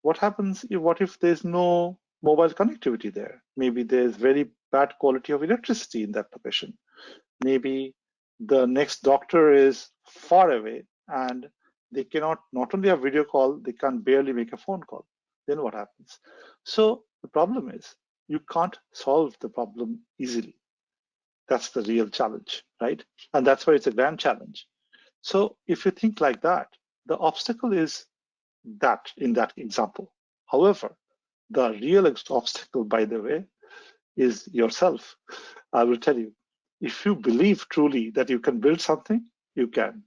what happens what if there's no mobile connectivity there? Maybe there's very bad quality of electricity in that location. Maybe the next doctor is far away and they cannot not only have video call, they can barely make a phone call. Then what happens? So the problem is you can't solve the problem easily. That's the real challenge, right? And that's why it's a grand challenge. So if you think like that, the obstacle is that in that example. However, the real obstacle, by the way, is yourself. I will tell you, if you believe truly that you can build something, you can.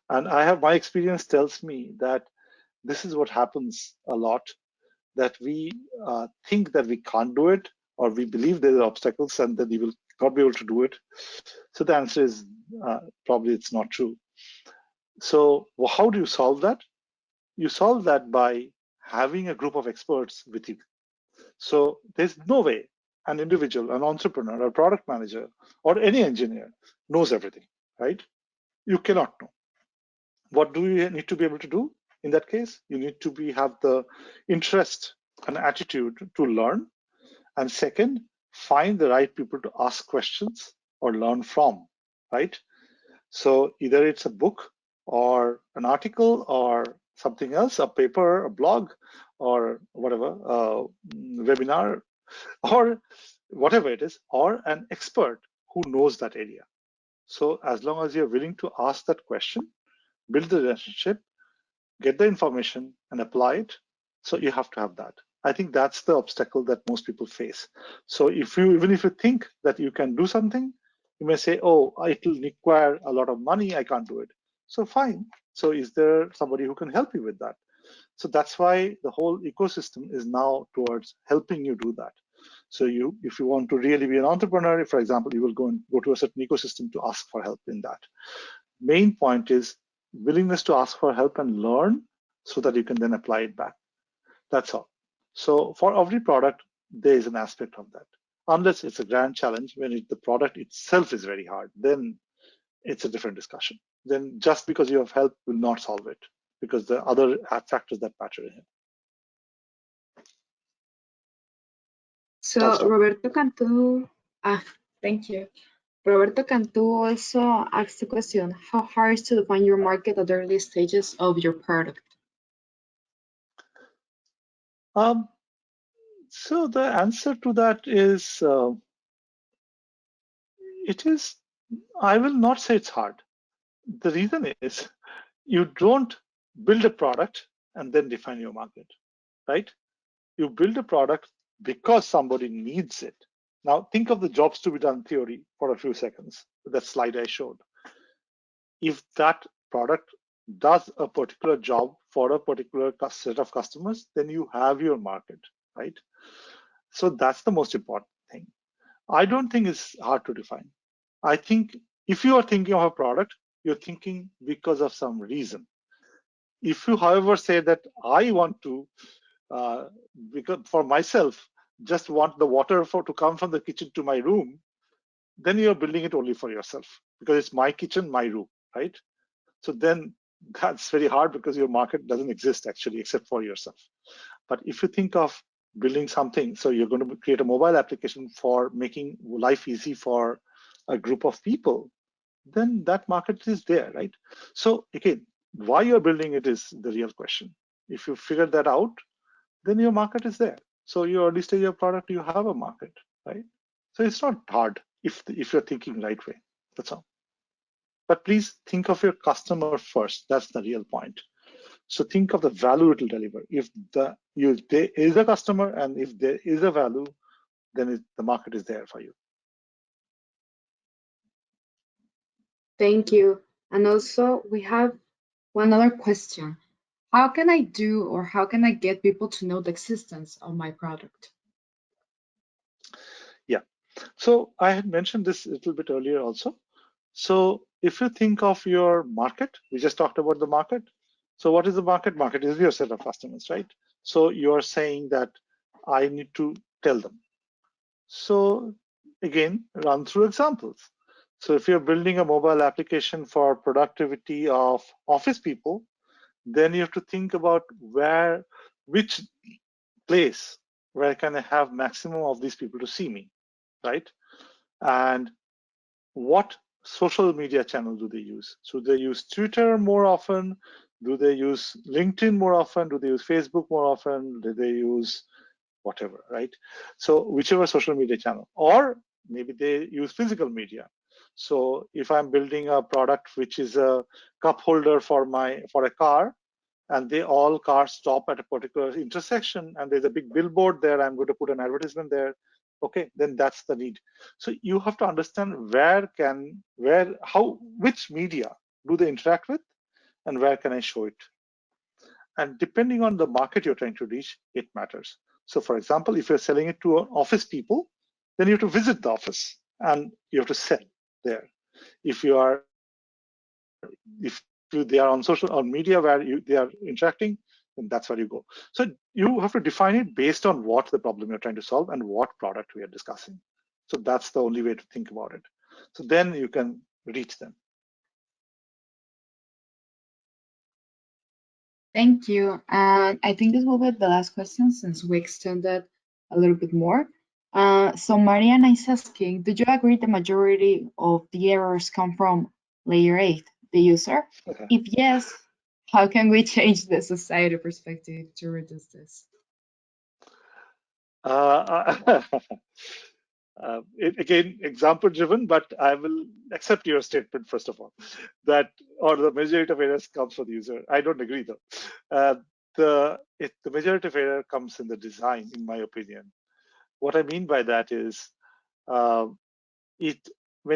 And I have, my experience tells me that this is what happens a lot, that we think that we can't do it, or we believe there are obstacles and that we will not be able to do it. So the answer is probably it's not true. So how do you solve that? You solve that by having a group of experts with you. So there's no way an individual, an entrepreneur, a product manager, or any engineer knows everything, right? You cannot know. What do you need to be able to do in that case? You need to have the interest and attitude to learn. And second, find the right people to ask questions or learn from, right? So either it's a book or an article or something else, a paper, a blog, or whatever, a webinar, or whatever it is, or an expert who knows that area. So as long as you're willing to ask that question, build the relationship, get the information and apply it, so you have to have that. I think that's the obstacle that most people face. So even if you think that you can do something, you may say, oh, it will require a lot of money, I can't do it. So fine. So is there somebody who can help you with that? So that's why the whole ecosystem is now towards helping you do that. So if you want to really be an entrepreneur, for example, you will go to a certain ecosystem to ask for help in that. Main point is willingness to ask for help and learn so that you can then apply it back. That's all. So for every product, there is an aspect of that. Unless it's a grand challenge, when the product itself is very hard, then it's a different discussion. Then just because you have help will not solve it, because there are other factors that matter in it. So Roberto Cantu, thank you. Roberto Cantu also asked the question, how hard is to define your market at the early stages of your product? So the answer to that is, I will not say it's hard. The reason is you don't build a product and then define your market, right? You build a product because somebody needs it. Now think of the jobs to be done theory for a few seconds, that slide I showed. If that product does a particular job for a particular set of customers, then you have your market, right? So that's the most important thing. I don't think it's hard to define. I think if you are thinking of a product, you're thinking because of some reason. If you, however, say that I want to, because for myself, just want the water to come from the kitchen to my room, then you're building it only for yourself because it's my kitchen, my room, right? So then that's very hard because your market doesn't exist actually except for yourself. But if you think of building something, so you're going to create a mobile application for making life easy for a group of people, then that market is there, right? So again, why you're building it is the real question. If you figure that out, then your market is there. So your early stage of product, you have a market, right? So it's not hard if you're thinking right way. That's all. But please think of your customer first. That's the real point. So think of the value it will deliver. If there is a customer and if there is a value, then the market is there for you. Thank you. And also, we have one other question. How can I do or how can I get people to know the existence of my product? Yeah. So I had mentioned this a little bit earlier also. So if you think of your market, we just talked about the market. So what is the market? Market is your set of customers, right? So you are saying that I need to tell them. So again, run through examples. So if you're building a mobile application for productivity of office people, then you have to think about which place where can I have maximum of these people to see me, right? And what social media channel do they use? So they use Twitter more often? Do they use LinkedIn more often? Do they use Facebook more often? Do they use whatever, right? So whichever social media channel, or maybe they use physical media. So if I'm building a product which is a cup holder for a car, and all cars stop at a particular intersection, and there's a big billboard there, I'm going to put an advertisement there. Okay, then that's the need. So you have to understand which media do they interact with, and where can I show it? And depending on the market you're trying to reach, it matters. So for example, if you're selling it to office people, then you have to visit the office and you have to sell there. If they are on social media where they are interacting, then that's where you go. So you have to define it based on what the problem you're trying to solve and what product we are discussing. So that's the only way to think about it. So then you can reach them. Thank you. And I think this will be the last question since we extended a little bit more. So Mariana is asking, do you agree the majority of the errors come from layer 8, the user? Okay. If yes, how can we change the society perspective to reduce this? Again, example driven, but I will accept your statement first of all, that or the majority of errors comes from the user. I don't agree though. The majority of error comes in the design, in my opinion. What I mean by that is, when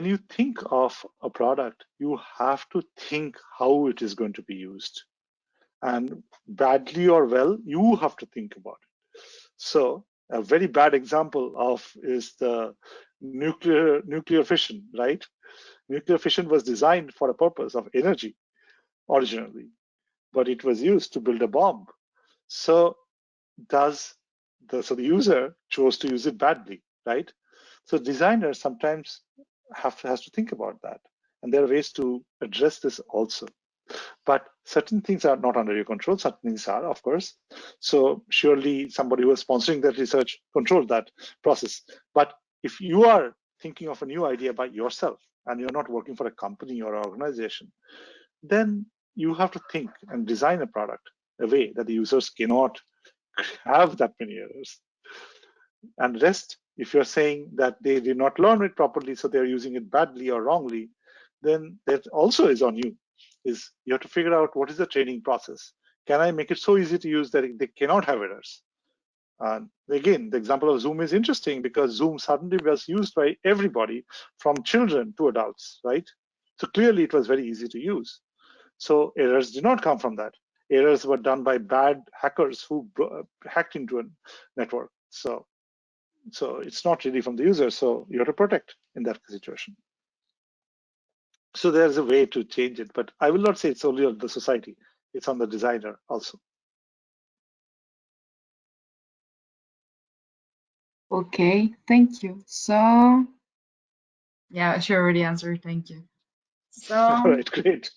you think of a product, you have to think how it is going to be used, and badly or well, you have to think about it. So a very bad example is the nuclear fission, right? Nuclear fission was designed for a purpose of energy originally, but it was used to build a bomb. So the user chose to use it badly, right? So designers sometimes has to think about that, and there are ways to address this also. But certain things are not under your control, certain things are, of course. So surely somebody who is sponsoring that research controls that process. But if you are thinking of a new idea by yourself and you're not working for a company or an organization, then you have to think and design a product a way that the users cannot have that many errors. And rest, if you're saying that they did not learn it properly, so they're using it badly or wrongly, then that also is on you. Is you have to figure out what is the training process. Can I make it so easy to use that they cannot have errors? Again, the example of Zoom is interesting because Zoom suddenly was used by everybody from children to adults, right? So clearly it was very easy to use. So errors did not come from that. Errors were done by bad hackers who hacked into a network. So it's not really from the user. So you have to protect in that situation. So there's a way to change it, but I will not say it's only on the society. It's on the designer also. Okay, thank you. So, yeah, she already answered. Thank you. So, All right, great.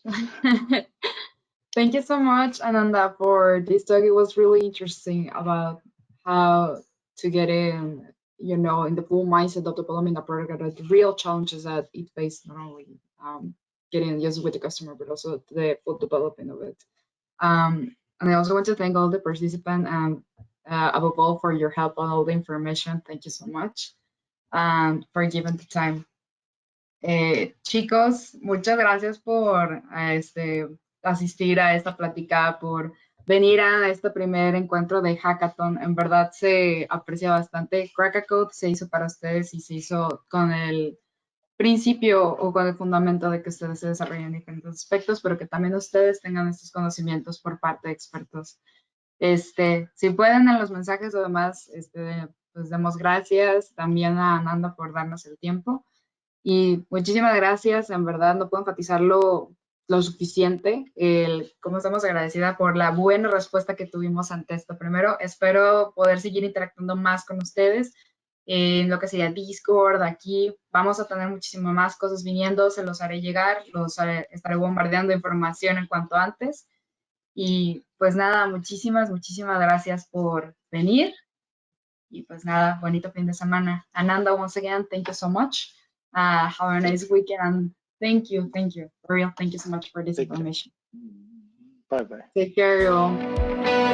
thank you so much, Ananda, for this talk. It was really interesting about how to get in, in the full mindset of developing a product, and the real challenges that it faces, not only getting used with the customer, but also the full developing of it. And I also want to thank all the participants and above all for your help on all the information. Thank you so much for giving the time. Chicos, muchas gracias por asistir a esta plática, por venir a este primer encuentro de Hackathon. En verdad se aprecia bastante. CrackACode se hizo para ustedes y se hizo con el principio o con el fundamento de que ustedes se desarrollen en diferentes aspectos, pero que también ustedes tengan estos conocimientos por parte de expertos. Si pueden en los mensajes o demás, pues demos gracias también a Ananda por darnos el tiempo. Y muchísimas gracias, en verdad no puedo enfatizarlo lo suficiente, cómo estamos agradecida por la buena respuesta que tuvimos ante esto. Primero, espero poder seguir interactuando más con ustedes en lo que sería Discord. Aquí vamos a tener muchísimas más cosas viniendo, se los haré llegar, estaré bombardeando información en cuanto antes. Y pues nada, muchísimas gracias por venir. Y pues nada, bonito fin de semana. Ananda, once again, thank you so much. Have a nice weekend, and thank you. For real, thank you so much for this information. Bye-bye. Take care, you all.